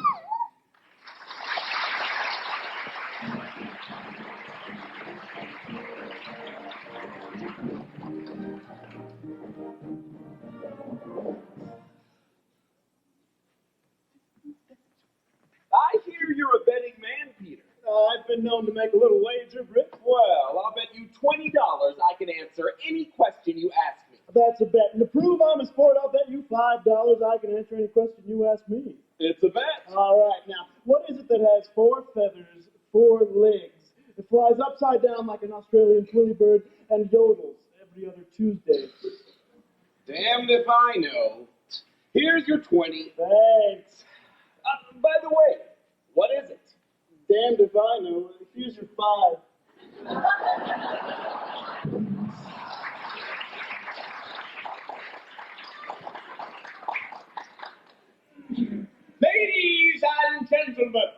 I hear you're a betting man, Peter. I've been known to make a little wager, Britt. Well, I'll bet you $20, I can answer any question you ask me. That's a bet. And to prove I'm a sport, I'll bet you $5 I can answer any question you ask me. It's a bet. All right, now, what is it that has 4 feathers, 4 legs? It flies upside down like an Australian twilly bird and yodels every other Tuesday. Damned if I know. Here's your 20. Thanks. By the way, what is it? Damned if I know. Here's your 5. Ladies and gentlemen,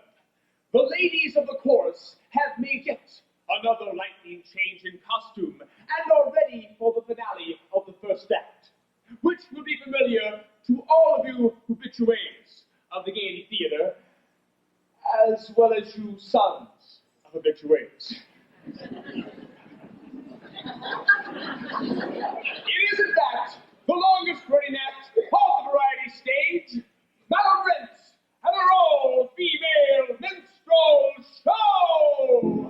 the ladies of the chorus have made yet another lightning change in costume and are ready for the finale of the first act, which will be familiar to all of you habitués of the Gaiety Theater, as well as you sons of habitués. It is, in fact, the longest running act on the variety stage, Madame Rent's and her all-female minstrel show!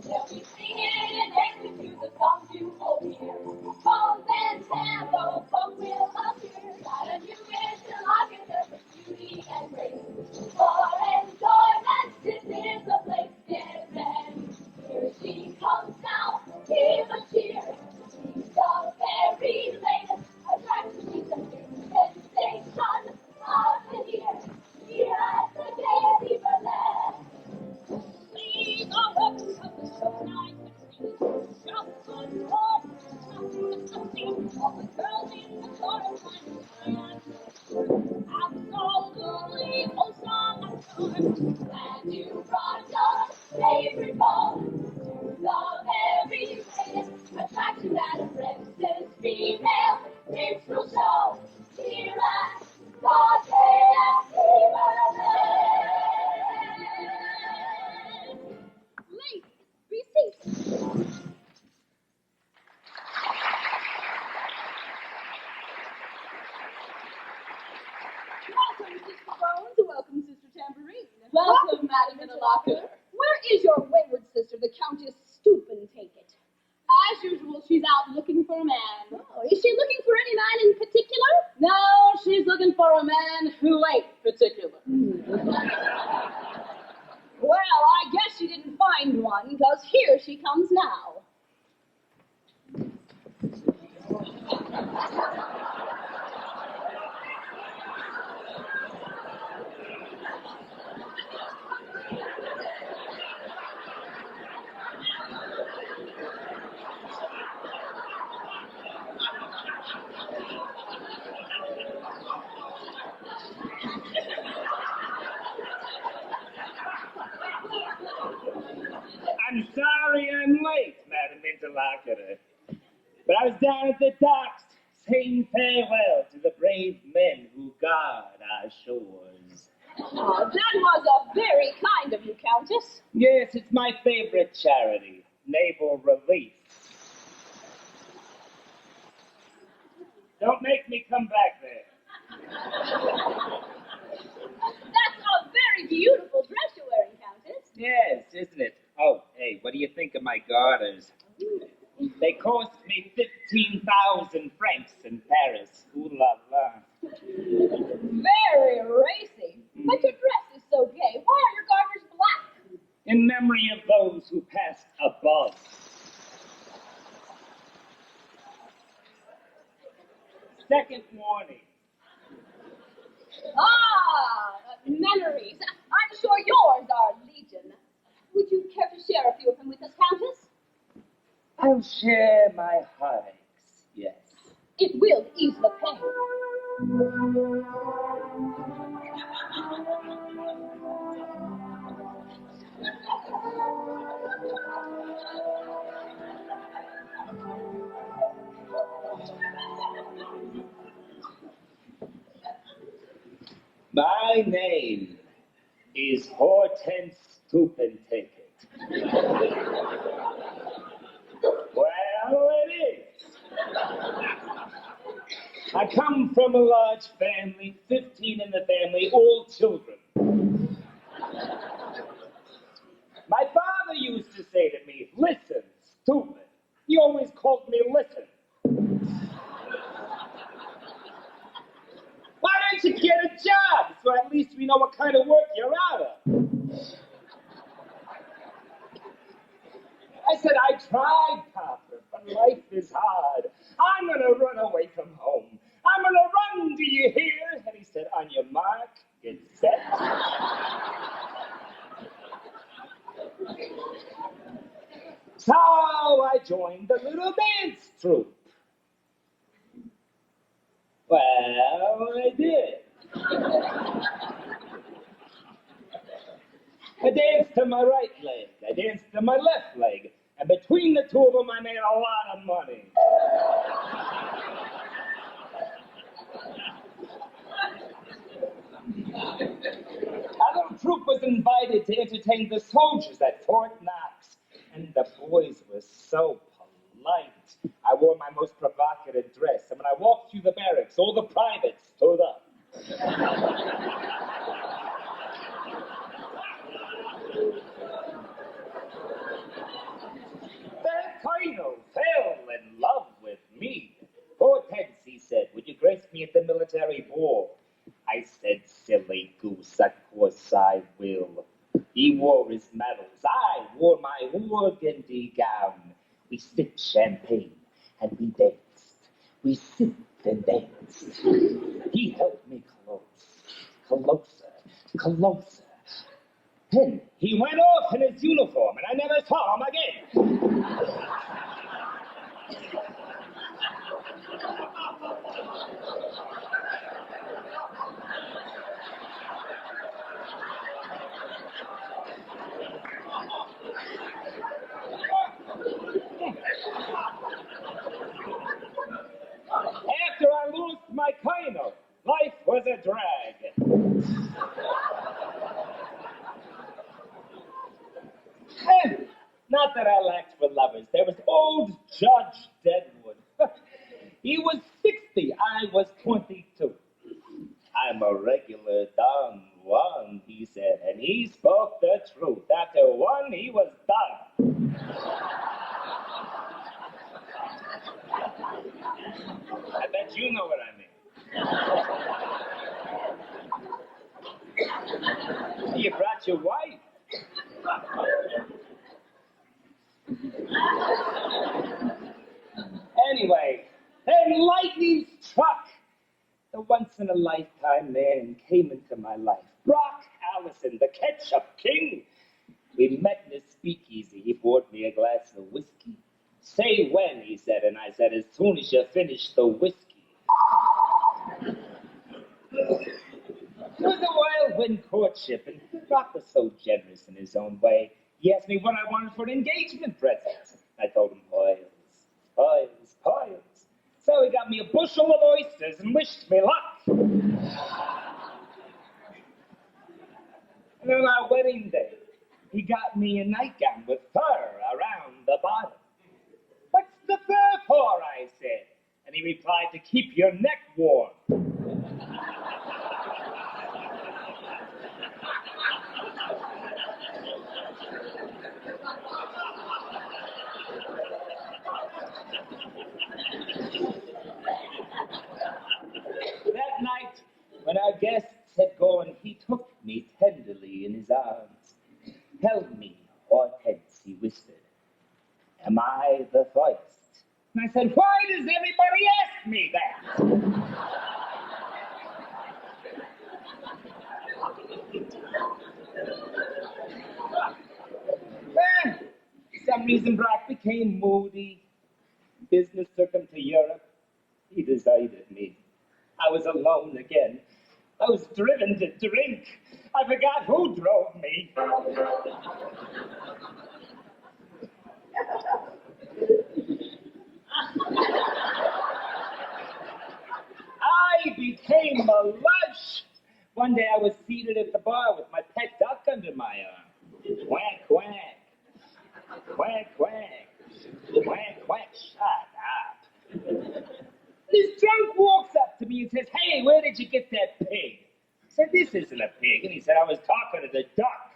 They'll be singing and dancing to the songs you will hear. Bones and tambo, folk will appear. Got a new interlocutor for beauty and grace. For enjoyment, this is the place. Get ready. Here she comes now. Give a cheer. She's the very latest attraction. She's a new sensation of the year. Here at the Gaiety Burlesque. Please, our welcome to the show tonight. Just good talk, something all the girls in the chorus line. Absolutely wholesome and good. And you brought your favorite ball to the very latest attraction that embraces female minstrel show. Here at the Gaiety Burlesque. Ladies, be seated. Welcome, Sister Bones. Welcome, Sister Tambourine. Welcome, Madam Interlocutor. Where is your wayward sister, the Countess Stoop and Take It? As usual, she's out looking for a man. Oh, is she looking for any man in particular? No, she's looking for a man who ain't particular. Well, I guess she didn't find one, because here she comes now. I'm sorry I'm late, Madam Interlocutor. But I was down at the docks saying farewell to the brave men who guard our shores. Oh, that was a very kind of you, Countess. Yes, it's my favorite charity, Naval Relief. Don't make me come back there. That's a very beautiful dress you're wearing, Countess. Yes, isn't it? Oh, hey, what do you think of my garters? They cost me 15,000 francs in Paris. Ooh la la. Very racy. But your dress is so gay. Why are your garters black? In memory of those who passed above. Second warning. Memories. I'm sure yours are legion. Would you care to share a few of them with us, Countess? I'll share my heartaches, yes. It will ease the pain. My name Is Hortense Stupendatious? Well, it is. I come from a large family, 15 in the family, all children. My father used to say to me, listen, stupid. He always called me listen. Why don't you get a job so at least we know what kind of work you're out of? I said, I tried, Papa, but life is hard. I'm going to run away from home. I'm going to run, do you hear? And he said, on your mark, get set. So I joined the little dance troupe. Well, I did. I danced to my right leg. I danced to my left leg. And between the two of them, I made a lot of money. Our little troupe was invited to entertain the soldiers at Fort Knox. And the boys were so polite. I wore my most provocative dress. And when I walked through the barracks, all the privates stood up. The colonel fell in love with me. Hortense, he said, would you grace me at the military ball? I said, silly goose, of course I will. He wore his medals. I wore my organdy gown. We sipped champagne and we danced. We sipped and danced. He held me closer. Then he went off in his uniform and I never saw him again. After I lost my Kino, life was a drag. And not that I lacked for lovers. There was old Judge Deadwood. He was 60. I was 22. I'm a regular Don Juan, he said, and he spoke the truth. After one, he was done. I bet you know what I mean. You brought your wife. Anyway, then lightning struck. The once-in-a-lifetime man came into my life. Brock Allison, the ketchup king. We met in his speakeasy. He poured me a glass of whiskey. Say when, he said, and I said, as soon as you finish the whiskey. It was a whirlwind courtship, and Brock was so generous in his own way. He asked me what I wanted for an engagement present. I told him oils. So he got me a bushel of oysters and wished me luck. And on our wedding day, he got me a nightgown with fur around the bottom. What's the fur for, I said. And he replied, to keep your neck warm. That night, when our guests had gone, he took me tenderly in his arms, held me, Hortense, he whispered, am I the first? And I said, why does everybody ask me that? Well, for some reason, Brock became moody. Business took him to Europe. He deserted me. I was alone again. I was driven to drink. I forgot who drove me. I became a lush. One day I was seated at the bar with my pet duck under my arm. Quack, quack. Quack, quack. Quack, quack. Shut up. This drunk walks up to me and says, "Hey, where did you get that pig?" I said, "This isn't a pig." And he said, "I was talking to the duck."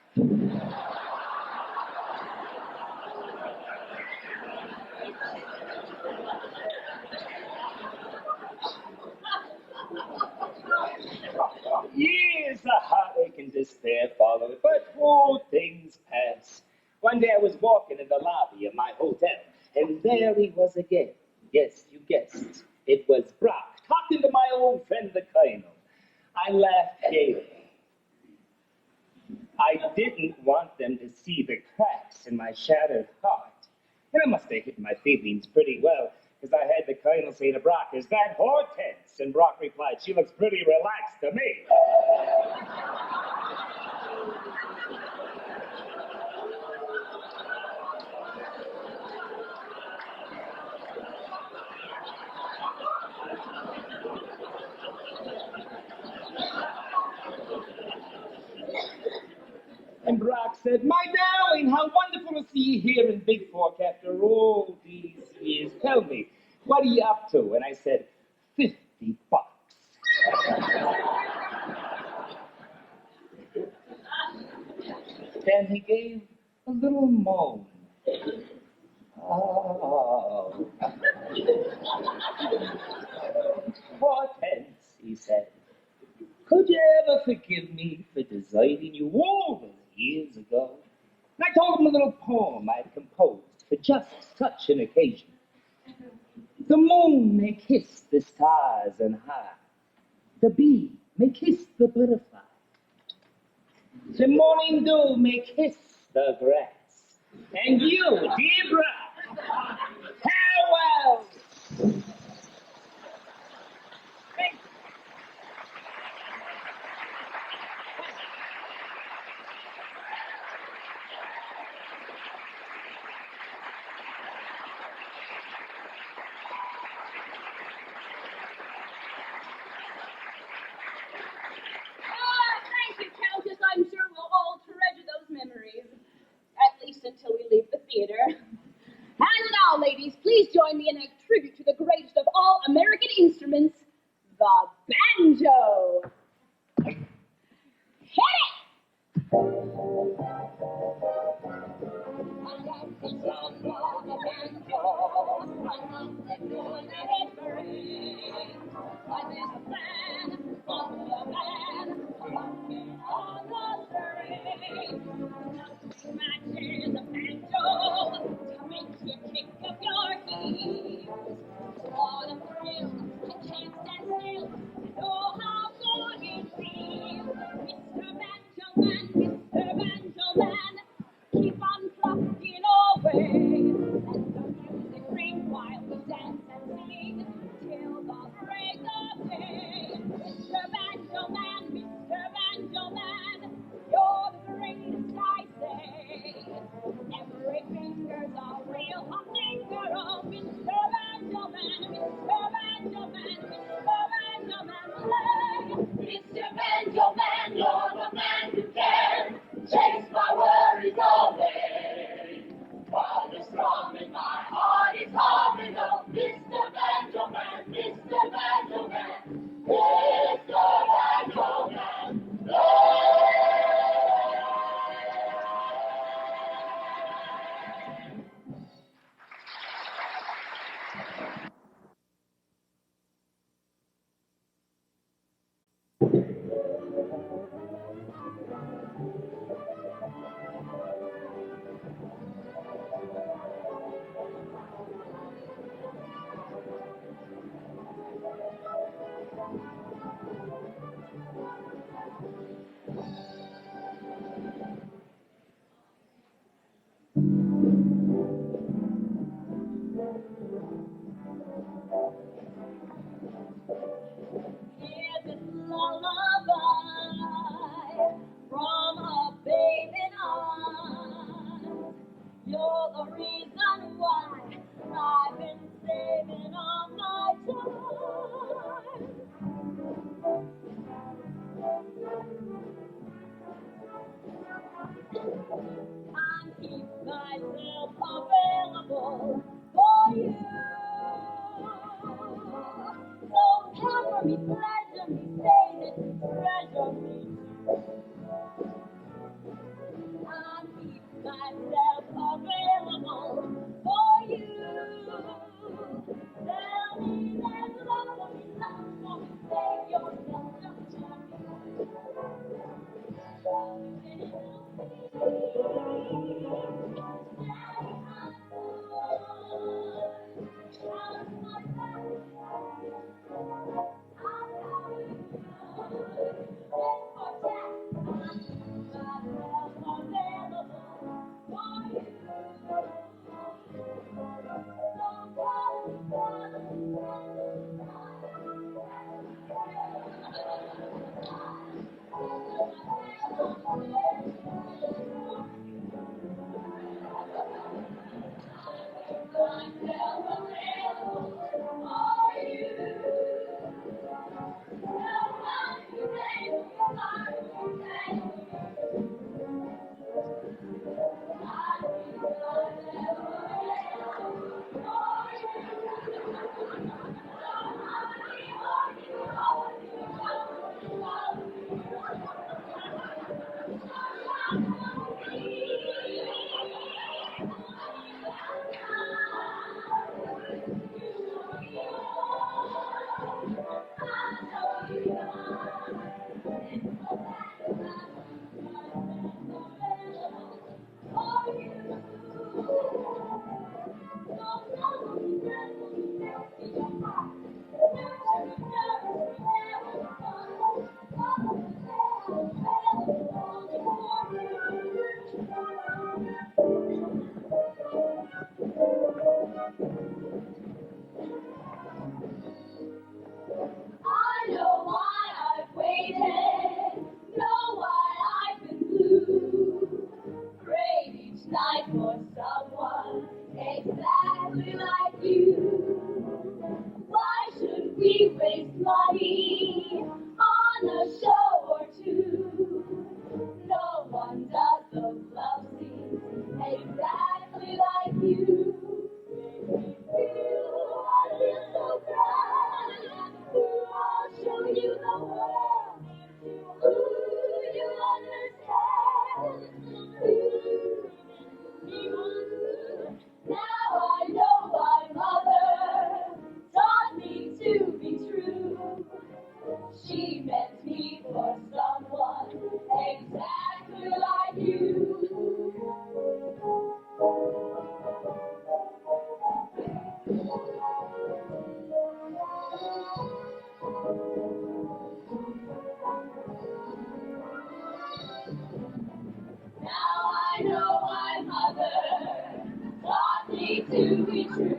Years of heartache and despair followed, but all things pass. One day I was walking in the lobby of my hotel, and there he was again. Yes, you guessed. It was Brock, talking to my old friend, the Colonel. I laughed gaily. I didn't want them to see the cracks in my shattered heart. And I must have hit my feelings pretty well, because I had the Colonel say to Brock, "Is that Hortense?" And Brock replied, "She looks pretty relaxed to me." And Brock said, "My darling, how wonderful to see you here in Big Fork after all these years. Tell me, what are you up to?" And I said, $50. Then he gave a little moan. Oh. Hortense, he said, "could you ever forgive me for deserting you all those years ago?" And I told him a little poem I'd composed for just such an occasion. The moon may kiss the stars and high. The bee may kiss the butterfly. The morning dew may kiss the grass. And you, dear Brock, farewell. Thank you, Countess. I'm sure we'll all treasure those memories. At least until we leave the theater. And now, ladies, please join me in a tribute to the greatest of all American instruments, the banjo. Hit it! Keep on plucking away, and the music rings while we dance and sing till the break of day. hear me say that you treasure me too. I keep myself available for you. Tell me that love me, save yourself just for me. Can you I know why I've waited, know why I've been blue. Prayed each night for someone exactly like you. Why should we waste money on a show or two? No one does those love scenes exactly like you. I feel so proud. I'll show you the world. You understand. Now I know my mother taught me to be true. She meant me for someone exactly like you. Now I know my mother taught me to be true.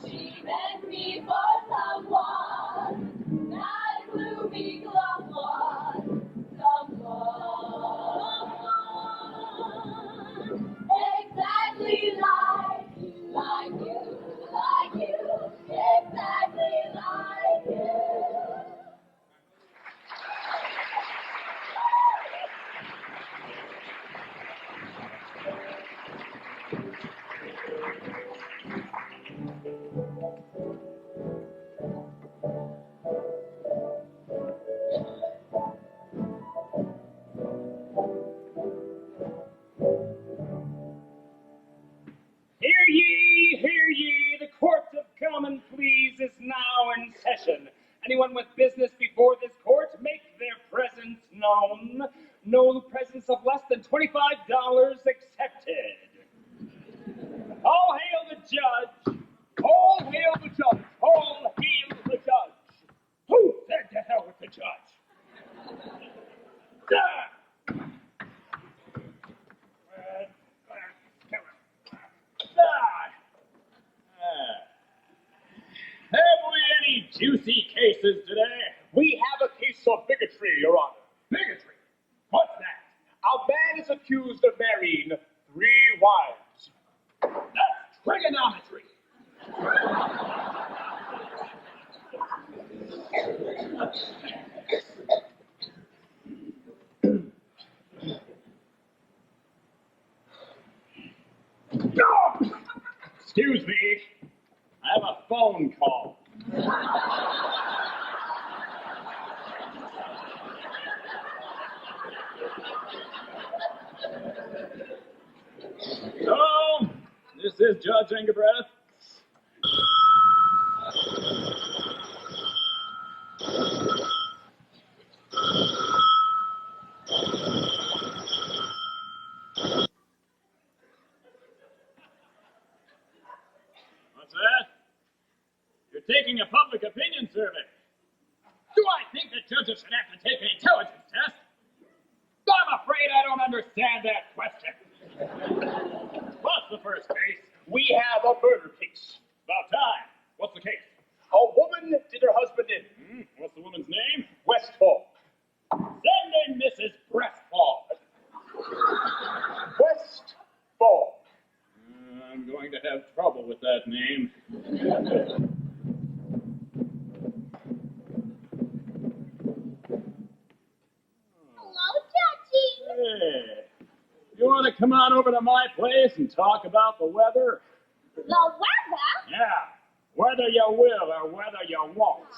She meant me for someone, not a gloomy glum one. Someone exactly like you, exactly like you. Hear ye, the Court of Common Pleas is now in session. Anyone with business before this court, make their presence known. No presence of less than $25 accepted. All hail the judge. All hail the judge. All hail the judge. Who said to hell with the judge? Have we any juicy cases today? We have a case of bigotry, Your Honor. Bigotry? What's that? A man is accused of marrying 3 wives. That's trigonometry. Excuse me. I have a phone call. So, this is Judge Engelbrecht. What's that? You're taking a public opinion survey. Do I think that judges should have to take an intelligence test? I'm afraid I don't understand that question. What's the first case? We have a murder case. About time. What's the case? A woman did her husband in. What's the woman's name? Westfall. Send in Mrs. Breastfall. Westfall. I'm going to have trouble with that name. Hello, Judgy. Hey, you want to come on over to my place and talk about the weather? The weather? Yeah, whether you will or whether you won't.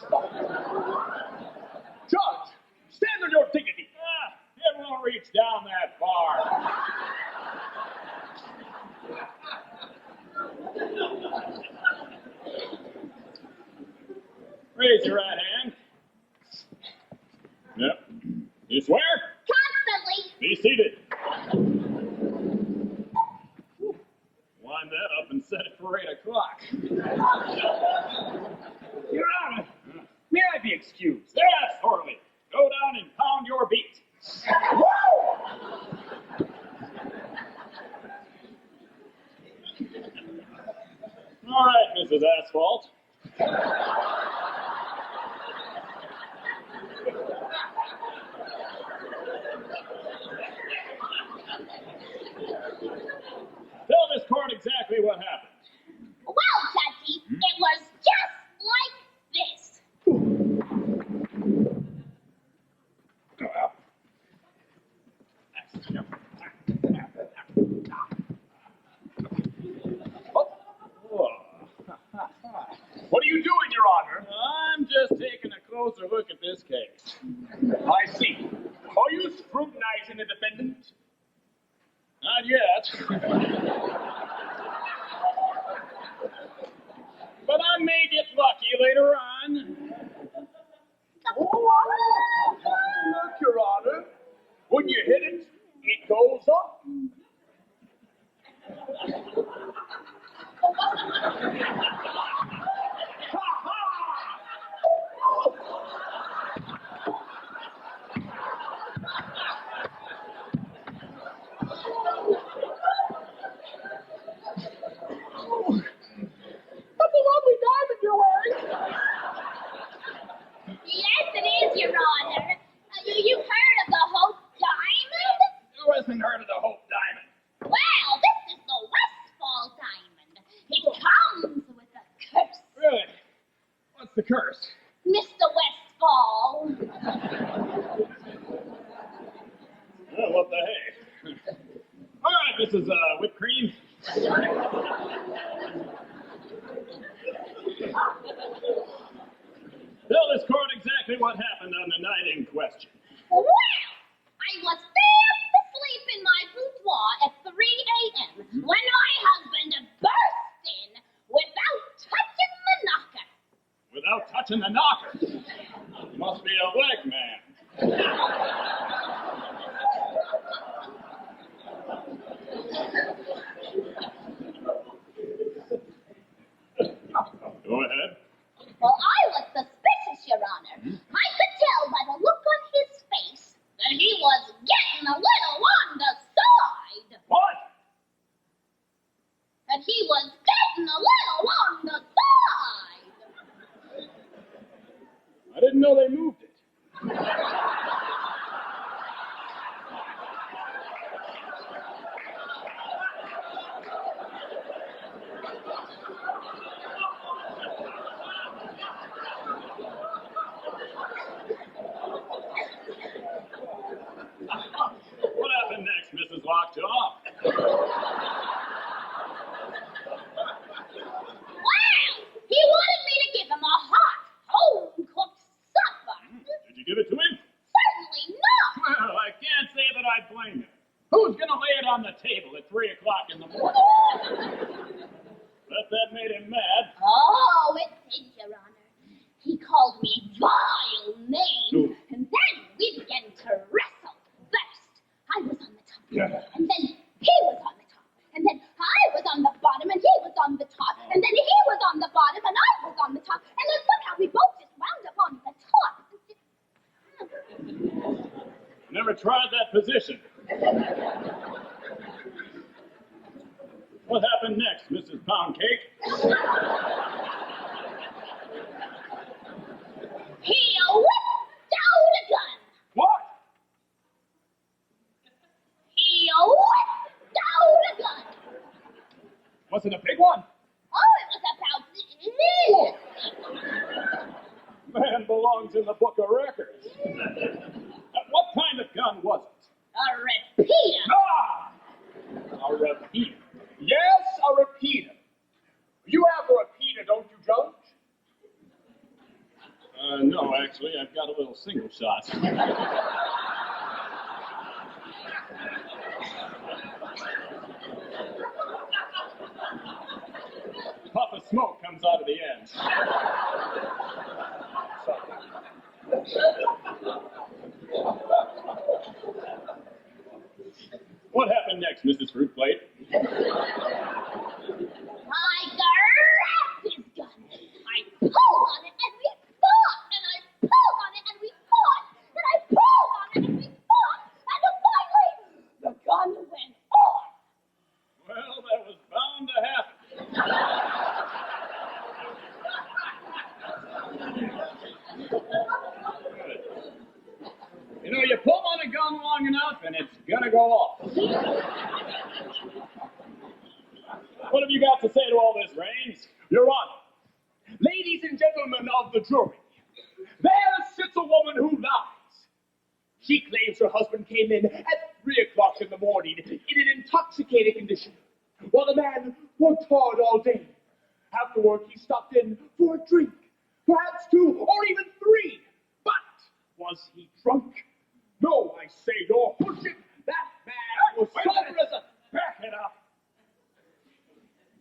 Judge, stand on your dignity. It won't reach down that far. Raise your right hand. Yep. You swear? Constantly. Be seated. Wind that up and set it for 8 o'clock. Your Honor, may I be excused? Yes, Horley. Go down and pound your beat. All right, Mrs. Asphalt. Tell this court exactly what happened. Well, Judgy, it was just like this. What are you doing, Your Honor? I'm just taking a closer look at this case. I see. Are you scrutinizing the defendant? Not yet. But I may get lucky later on. Look, Your Honor. When you hit it, it goes up. That's a lovely diamond you're wearing. Yes, it is, Your Honor. You heard of the Hope Diamond? Who hasn't heard of the Hope Diamond? Well, this is the Westfall Diamond. It comes with a curse. Really? What's the curse? Mr. Westfall. Well, what the heck? All right, Mrs. Whipped Cream. Tell this court exactly what happened on the night in question. Well, I was fast asleep in my boudoir at 3 a.m. when my husband burst in without touching the knocker. Without touching the knocker. Must be a leg man. Go ahead. Well, I was suspicious, Your Honor. I could tell by the look on his face that he was getting a little on the side. What? That he was getting a little on the side. I didn't know they moved it. What happened next, Mrs. Lockjaw? Well, he wanted me to give him a hot, home-cooked supper. Did you give it to him? Certainly not. Well, I can't say that I blame him. Who's going to lay it on the table at 3 o'clock in the morning? But that made him mad. Oh, it did, Your Honor. He called me vile names, and then we began to wrestle. First, I was on the top, and then he was on the top, and then I was on the bottom, and he was on the top, and then he was on the bottom, and I was on the top, and then somehow we both just wound up on the top. Never tried that position. What happened next, Mrs. Poundcake? He whipped out a gun. What? He whipped out a gun. Was it a big one? Oh, it was about this. Man belongs in the book of records. What kind of gun was it? A repeater. Ah! A repeater. Yes, a repeater. You have a repeater, don't you, Jones? No, actually, I've got a little single shot. Puff of smoke comes out of the end. What happened next, Mrs. Fruitplate? I grabbed his gun. I pulled on it and we fought. And I pulled on it and we fought. And I pulled on it and we fought. And then finally, the gun went off. Well, that was bound to happen. You know, you pull on a gun long enough and it's gonna go off. What have you got to say to all this, Raines? Your Honor, ladies and gentlemen of the jury, there sits a woman who lies. She claims her husband came in at 3 o'clock in the morning in an intoxicated condition, while the man worked hard all day. After work, he stopped in for a drink, perhaps 2 or even 3. But was he drunk? No, I say, your worship, that man was sober as a... Back it up.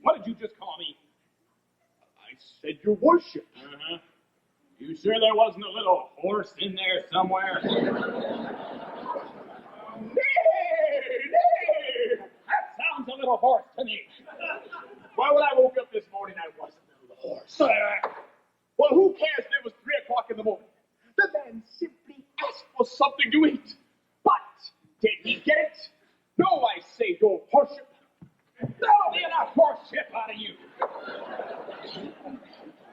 What did you just call me? I said, your worship. Uh-huh. You sure there wasn't a little horse in there somewhere? Nay! That sounds a little horse to me. Well, when I woke up this morning, I wasn't a little horse. Well, who cares if it was 3 o'clock in the morning? The man simply asked for something to eat. But did he get it? No, I say, your worship. That'll be enough horse shit out of you.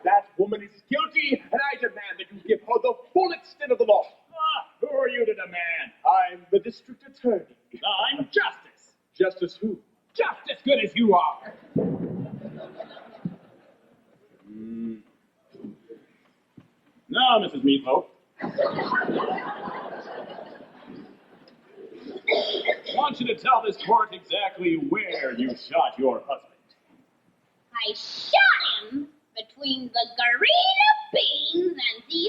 That woman is guilty, and I demand that you give her the full extent of the law. Who are you to demand? I'm the district attorney. I'm justice. Justice who? Just as good as you are. Now, Mrs. Meatloaf. I want you to tell this court exactly where you shot your husband. I shot him between the green beans and the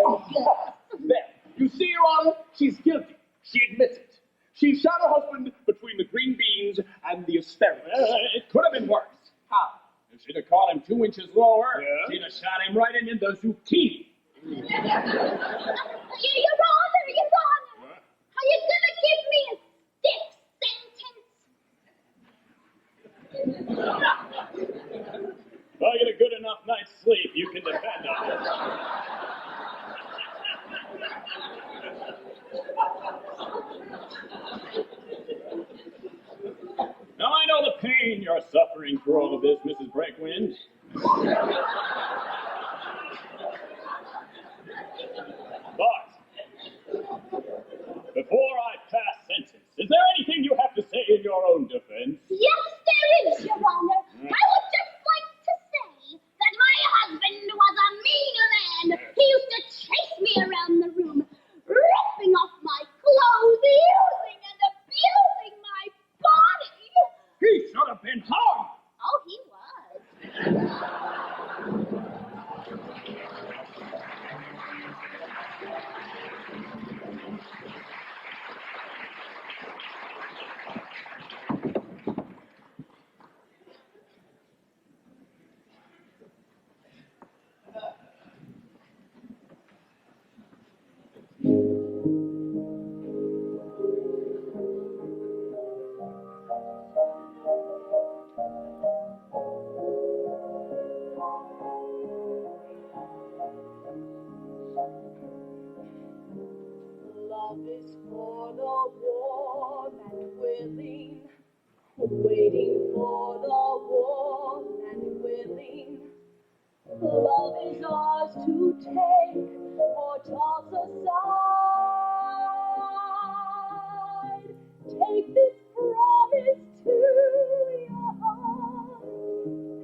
asparagus. There. You see, Your Honor, she's guilty. She admits it. She shot her husband between the green beans and the asparagus. It could have been worse. How? If she'd have caught him 2 inches lower, Yeah? she'd have shot him right into the zucchini. Your Honor, Your Honor. What? Are you gonna give me a stiff sentence? If I get a good enough night's sleep, you can depend on it. Now, I know the pain you're suffering through all of this, Mrs. Breakwind. But, before I pass sentence, is there anything you have to say in your own defense? Yes, there is, Your Honor. I would just like to say that my husband was a mean man. He used to chase me around the room, ripping off my clothes, using and abusing my body. He should have been hung! Oh, he was. Love is for the warm and willing, waiting for the warm and willing. Love is ours to take or toss aside. Take this promise to your heart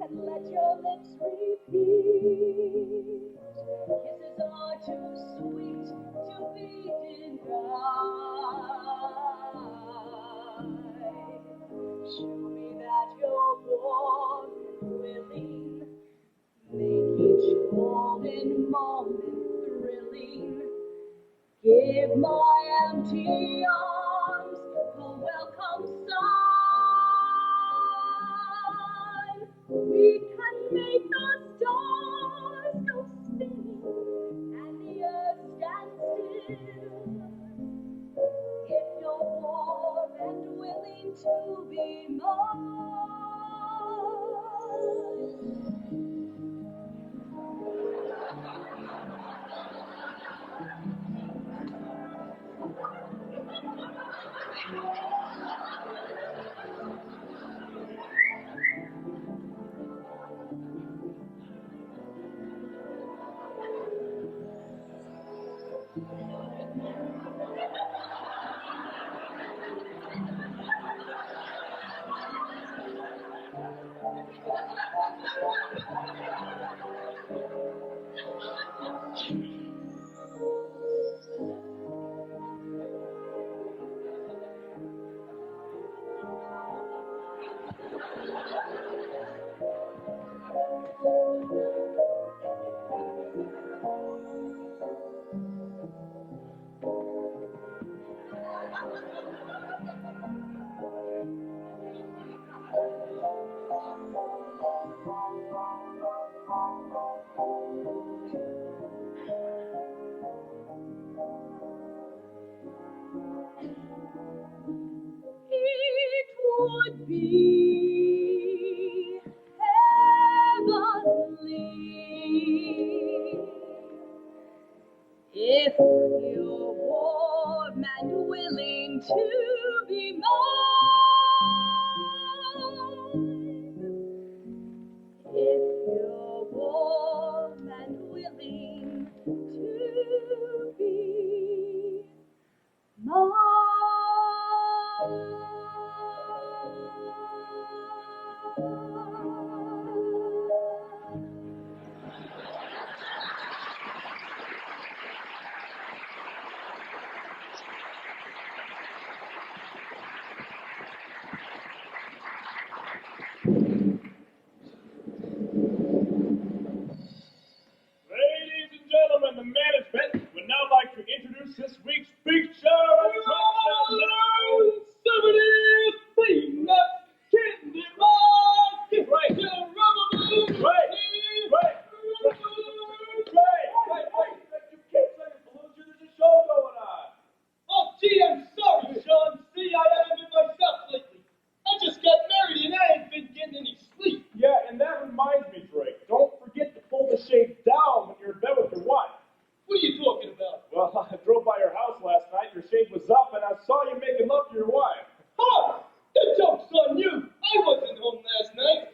and let your lips repeat. Kisses are too sweet to be denied. Show me that you're warm and willing. Make each golden moment thrilling. Give my empty arms a welcome sign. We can make the stars go spinning and the earth stand still. If you're warm and willing to be mine. It would be heavenly if you're warm and willing to be mine. If you're warm and willing to be mine. Ladies and gentlemen, the management would now like to introduce this week's feature attraction. 70 peanuts, candy bars, get right here, rubber band. Wait! You can't say it, Belushi. There's a show going on. Oh, gee, I'm sorry, Sean. See, I haven't been myself lately. I just got married and I ain't been getting any sleep. Yeah, and that reminds me, Drake. Don't forget to pull the shade down when you're in bed with your wife. What are you talking about? Well, I drove by your house last night. Your shade was up, and I saw you making love to your wife. Huh? The joke's on you. I wasn't home last night.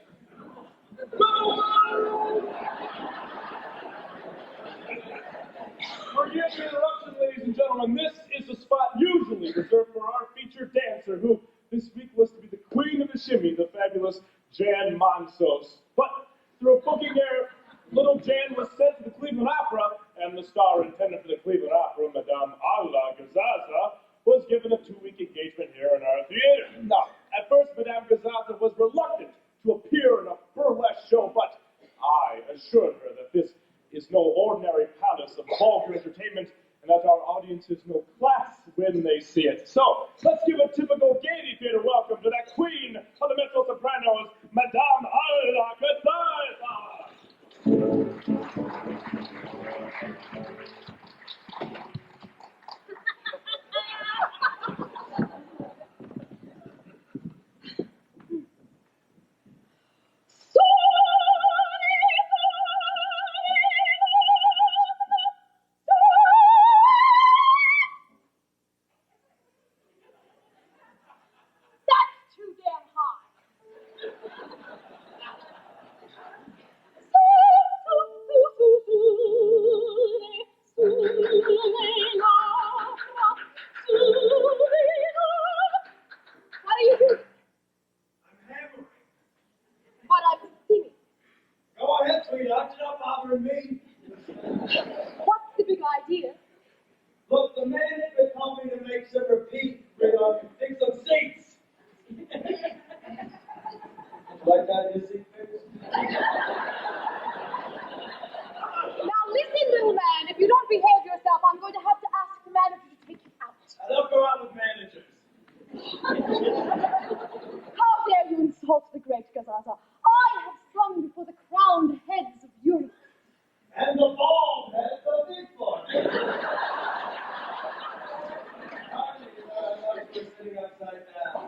Forgive the interruption, ladies and gentlemen. This is the spot usually reserved for our featured dancer, who this week was to be the queen of the shimmy, the fabulous Jan Monsos. But through a booking error, little Jan was sent to the Cleveland Opera, and the star intended for the Cleveland Opera, Madame Alla Gazaza, was given a 2-week engagement here in our theater. Now, at first, Madame Gazaza was reluctant to appear in a burlesque show, but I assured her that this is no ordinary palace of vulgar entertainment, and that our audience is no class when they see it. So, let's give a typical Gaiety Theater welcome to that queen of the mezzo-sopranos, Madame Alla Gazaza! the management company to make some repeat, fix some seats. Like that, your seat fixed? Now listen, little man, if you don't behave yourself, I'm going to have to ask the manager to take you out. I don't go out with managers. How dare you insult the great Gazaza? I have sung before the crowned heads of Europe. And the bald heads of England. Sitting upside down.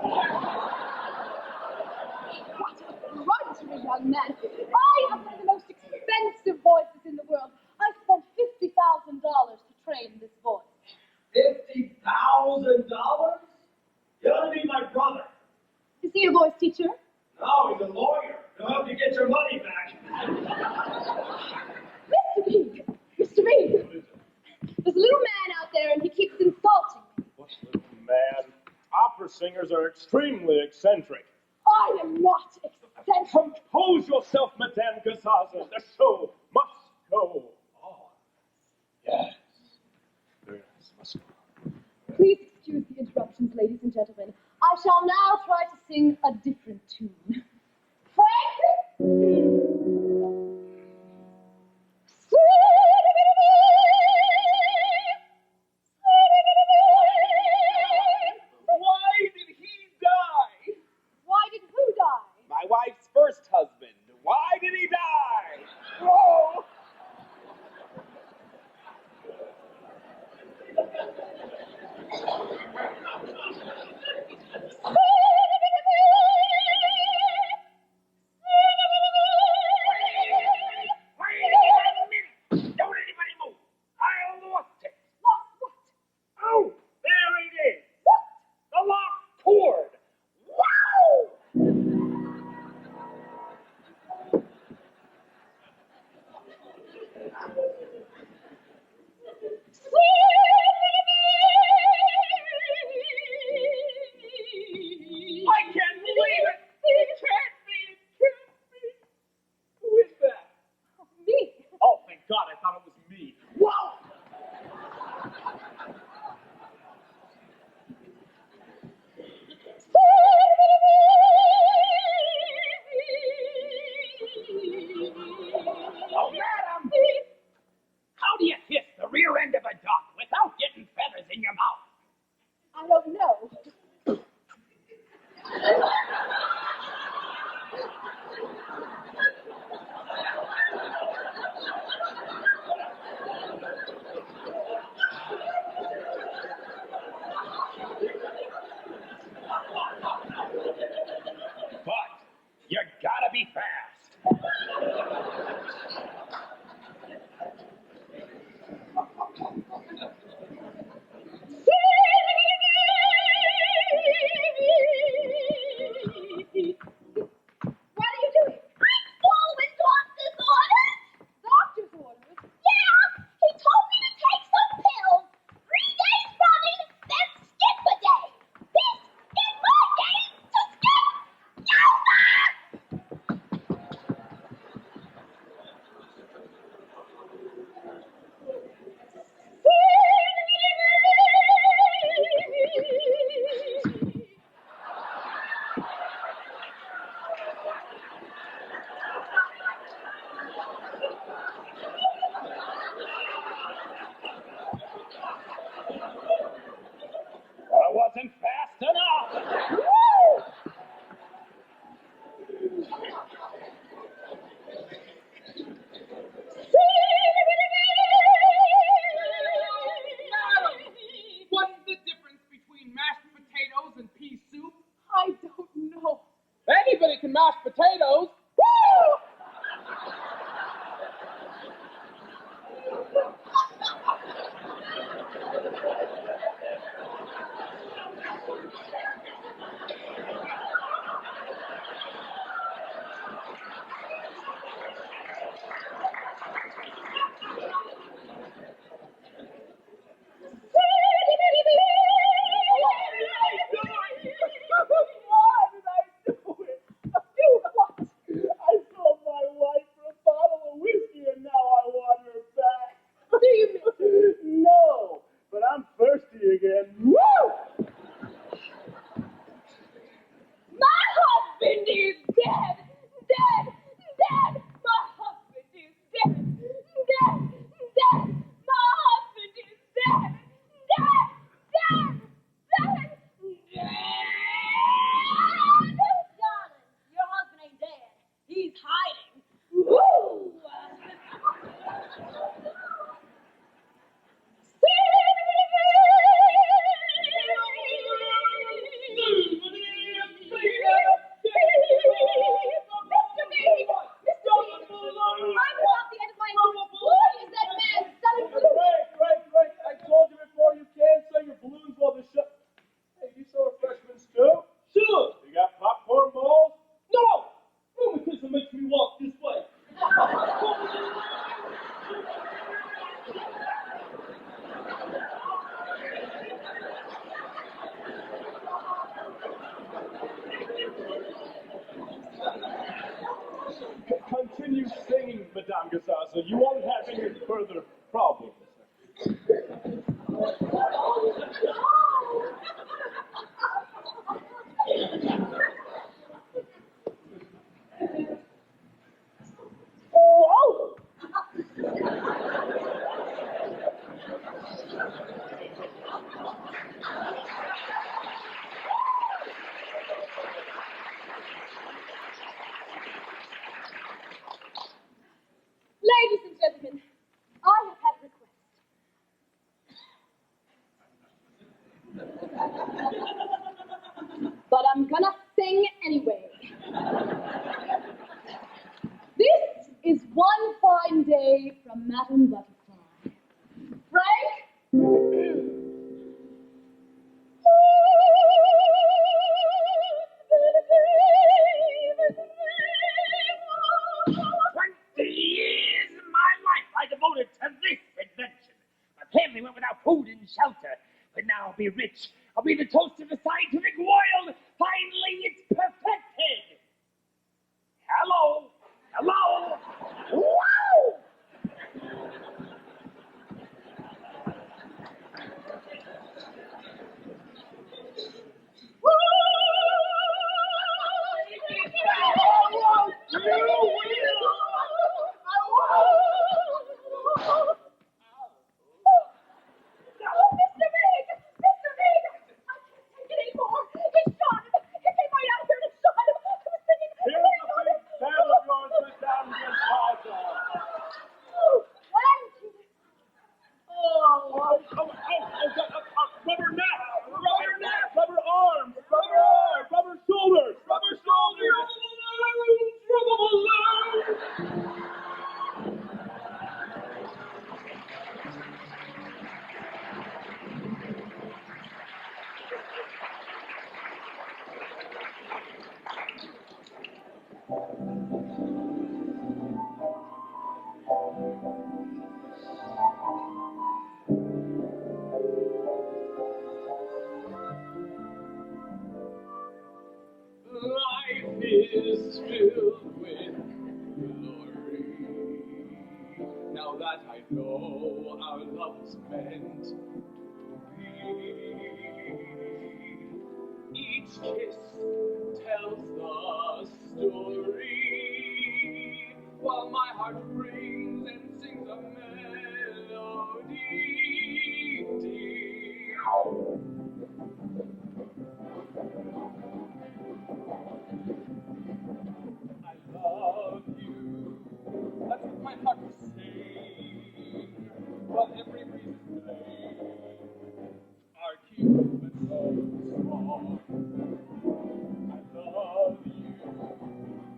What a drudgery, young man. I have one of the most expensive voices in the world. I spent $50,000 to train this voice. $50,000? You ought to be my brother. Is he a voice teacher? No, he's a lawyer. He'll help you get your money back. Mr. Big! There's a little man out there and he keeps insulting me. What's little man? Opera singers are extremely eccentric. I am not eccentric. Compose yourself, Madame Gazaza. The show must go on. Yes. Yes, must go on. Please excuse the interruptions, ladies and gentlemen. I shall now try to sing a different tune. Frank? Why did he die? Why did who die? My wife's first husband. Why did he die? Oh! Don't anybody move. I lost it. Lost what? Oh, there it is. What? The locked cord. Wow! I can't believe it! It can't be! It can't be! Who is that? Me. Oh, thank God, I thought it was me. Wow! Oh, madam! How do you kiss the rear end of a duck without getting feathers in your mouth? I don't know. But you gotta be fast. What are you doing? I'm following doctor's orders. Doctor's orders? Yeah, he told me to take some pills. 3 days running, then skip a day. This is my day to skip. Yoga! I wasn't fast enough. What's the difference between mashed potatoes and pea soup? I don't know. Anybody can mash potatoes. Why did I do it? Do what? so you won't have any further problems. Whoa! Ladies and gentlemen, I have had a request. But I'm gonna sing anyway. This is One Fine Day from Madame Butterfly. Frank? Years of my life I devoted to this invention. My family went without food and shelter, but now I'll be rich. I'll be the toast of the scientific world. Finally, it's perfected. Hello. Hello. Wow. Life is filled with glory. Now that I know our love is meant to be, each kiss tells the story, while my heart rings and sings a melody. I love you, that's what my heart is saying, but every breeze is playing our Cupid love song. I love you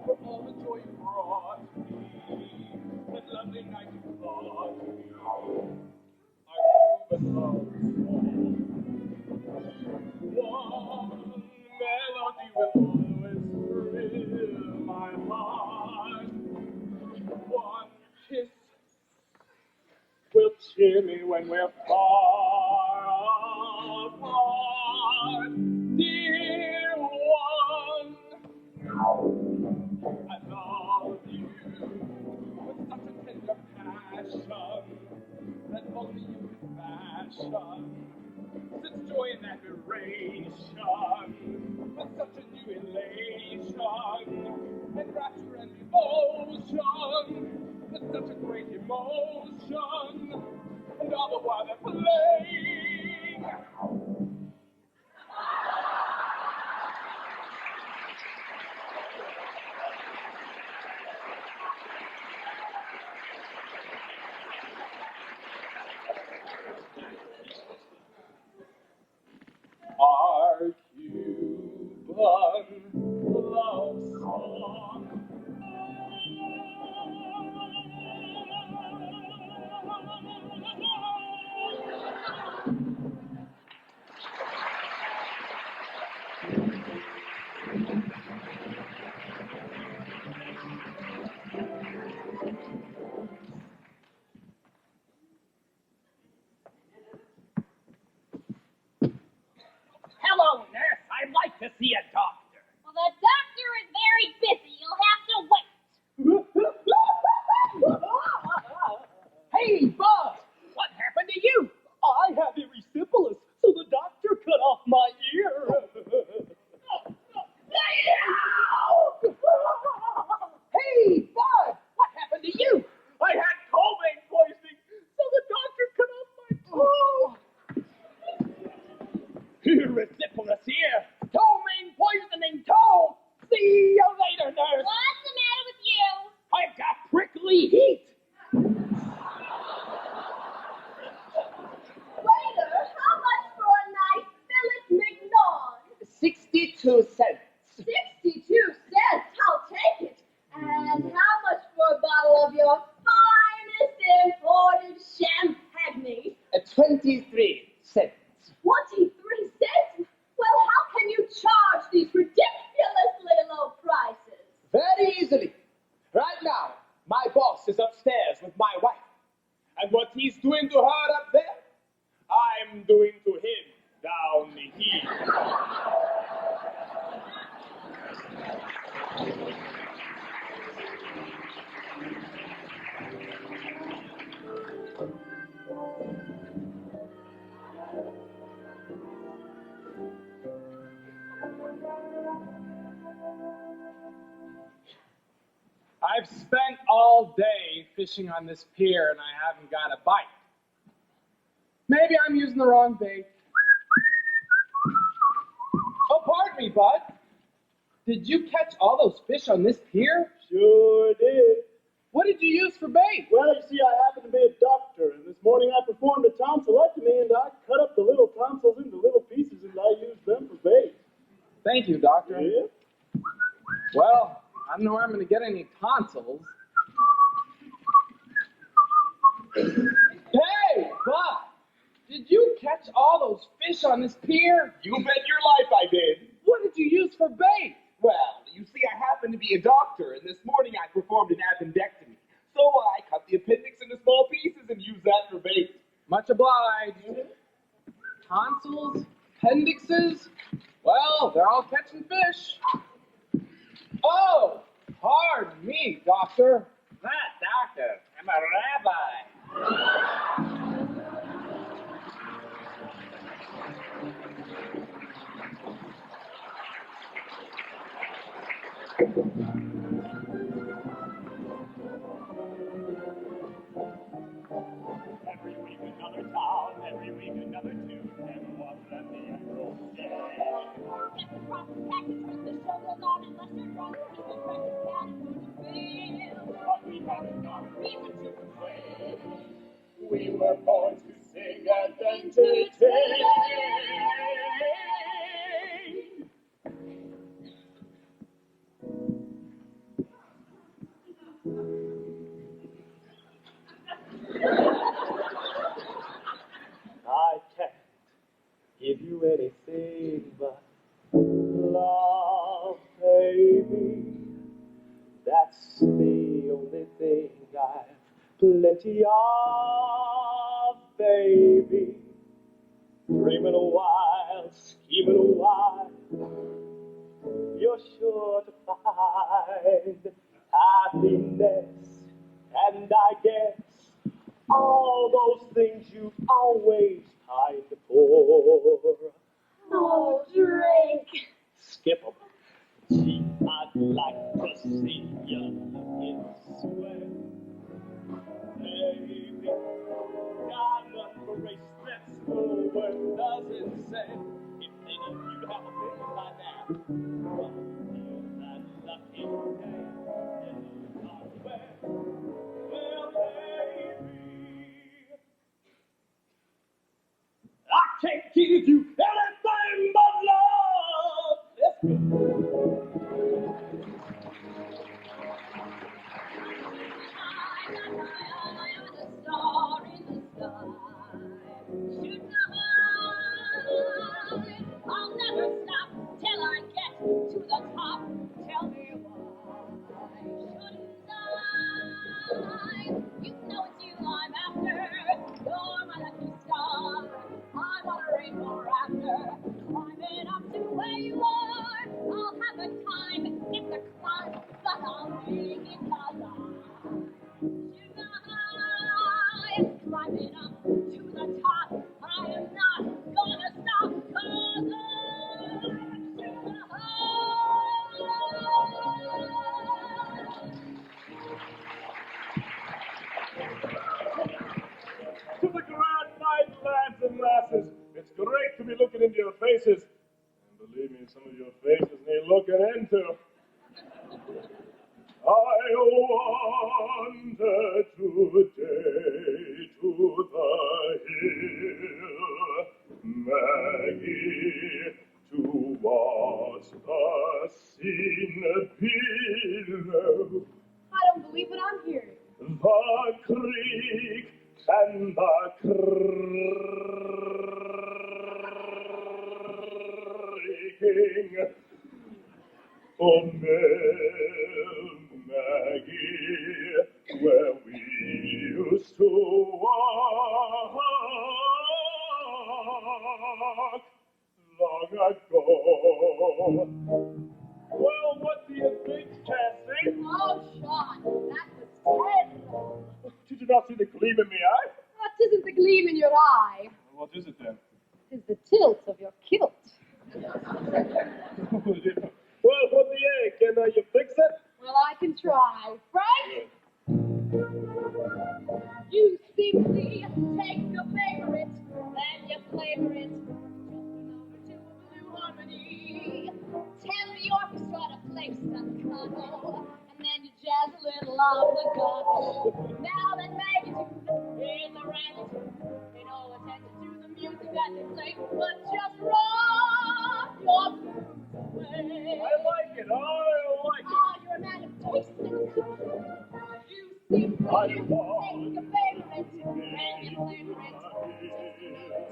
for all the joy you brought me, that lovely night you brought me, our Cupid love song. One melody will always thrill my heart. One kiss will cheer me when we're far apart. Dear one, I love you with such a tender passion that only you can fashion. Such joy and admiration, with such a new elation, and rapture and devotion, with such a great emotion, and all the while they're playing. Our Cuban love song. Hello, nurse. I'd like to see a doctor. Well, the doctor is very busy. You'll have to wait. erysipelas here. Ptomaine poisoning toe. See you later, nurse. What's the matter with you? I've got prickly heat. Waiter, how much for a nice fillet mignon? 62 cents. 62 cents. I'll take it. And how much for a bottle of your finest imported champagne? 23 cents. 23 cents? Well, how can you charge these ridiculously low prices? Very easily. Right now, my boss is upstairs with my wife. And what he's doing to her up there, I'm doing to him down here. I've spent all day fishing on this pier and I haven't got a bite. Maybe I'm using the wrong bait. Oh, pardon me, Bud. Did you catch all those fish on this pier? Sure did. What did you use for bait? Well, you see, I happen to be a doctor, and this morning I performed a tonsillectomy, and I cut up the little tonsils into little pieces, and I used them for bait. Thank you, Doctor. Yeah? Well, I don't know where I'm going to get any tonsils. Hey, Bud! Did you catch all those fish on this pier? You bet your life I did. What did you use for bait? Well, you see, I happen to be a doctor, and this morning I performed an appendectomy. So I cut the appendix into small pieces and used that for bait. Much obliged. Tonsils? Appendixes? Well, they're all catching fish. Oh, pardon me, Doctor. Not doctor. I'm a rabbi. Every week another town, every week another tune, and what let the echo say. Get the proper package with the show goes on unless you're drunk. People precious cat and But we haven't got a reason to complain. We were born to sing and entertain. I can't give you anything but love, baby. That's the only thing I've plenty of, baby. Dreaming a while, scheming a while, you're sure to find happiness. And I guess all those things you've always pined for. Oh, drink. Skip 'em. Gee, I'd like to see you looking swell. Baby, diamond bracelets, the word doesn't say. If any of you have a baby by now, well, that lucky day, it'll not well. Well, baby, I can't give you anything but love. Let's go. I'll never stop till I get to the top. Tell me why shouldn't I? You know it's you I'm after. You're my lucky star. I want a rainbow after. looking into your faces. And believe me, some of your faces need looking into. I wandered today to the hill, Maggie, to watch the scene below. I don't believe what I'm hearing. The creek and the creaking. Oh, Maggie, where we used to walk long ago. Well, what do you think, Cassie? Oh, Sean, that was terrible. Did you not see the gleam in my eye? That isn't the gleam in your eye. What is it then? It is the tilt of your kilt. Well, what the heck? Can you fix it? Well, I can try. Frank? You simply take your favorite and you flavor it. Just a number to a blue harmony. Tell the orchestra to play staccato, and then you jazz a little on the gun. Now that magnitude is a ratitude, pay no attention to the music that they play, but just rock your blues away. I like it. Oh, I like it. Oh, you're a man of taste and you simply take your favorite and you flavor it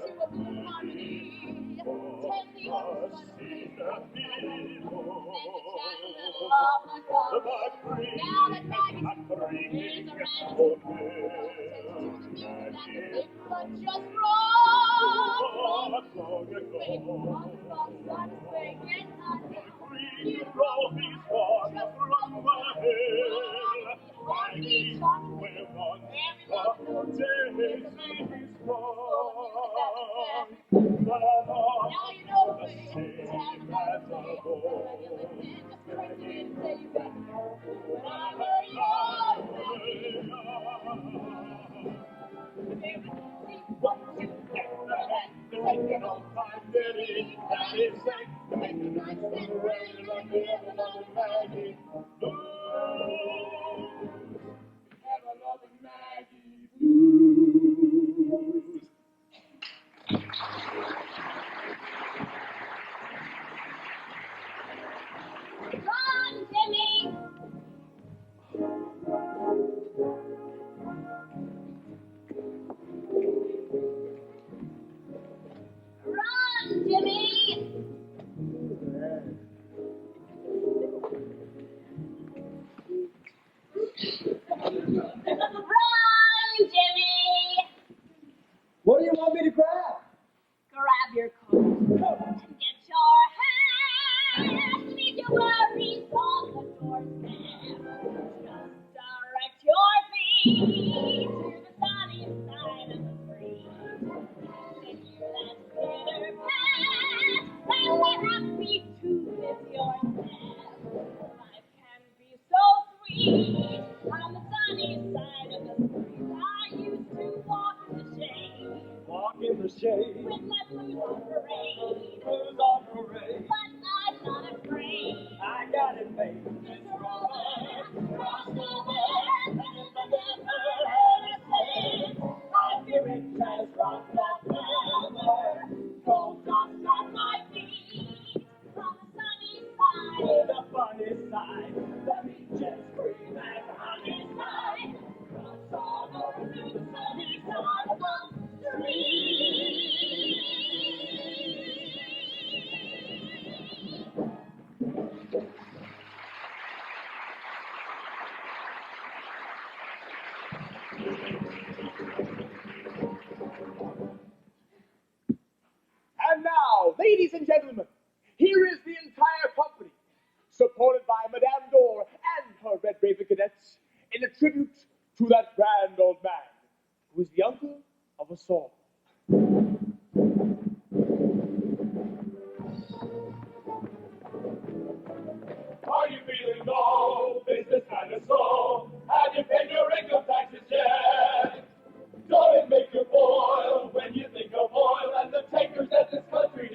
to a blue harmony. Tell the orchestra to play staccato, off the cuff. Now that magnitude is a ratitude, but just rock your Run, Jimmy! Run, Jimmy! Run, Jimmy! What do you want me to grab? Grab your coat and get your hat. Leave your worries on the doorstep. Just direct your feet to the sunny side of the street. Continue that pitter pat and let happy to live yourself. Life can be so sweet on the sunny side of the street. I used to walk in the shade. Walk in the shade. With my blues on parade, Blues on parade. but I'm not afraid. I got it made. It's rolling across the land, and it's never ever said. My spirit has rocked the pillar, gold dust on my feet. On the sunny side, The funny side. the beaches green and honey side. Cross all over to the sunny side of the And now, ladies and gentlemen, here is the entire company, supported by Madame Dore and her Red Raven cadets, in a tribute to that grand old man, who is the uncle of us all. Are you feeling low? Business kind of slow. Have you paid your income taxes yet? Don't it make you boil when you think of oil and the takers that this country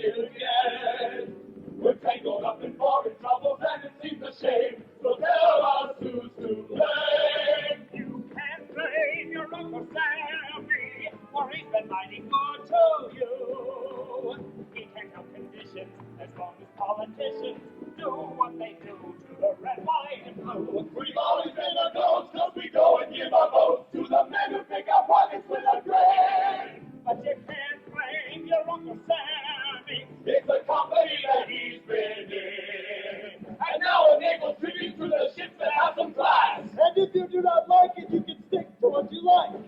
do what they do to the red, white, and blue. We've always been a ghost, cause we go and give our votes to the men who pick our pockets with a grain. But you can't blame your Uncle Sammy. It's the company that he's been in. And now a naval tribute to the ships that have some class. And if you do not like it, you can stick to what you like.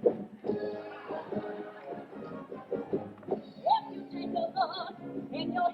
If you take a look in your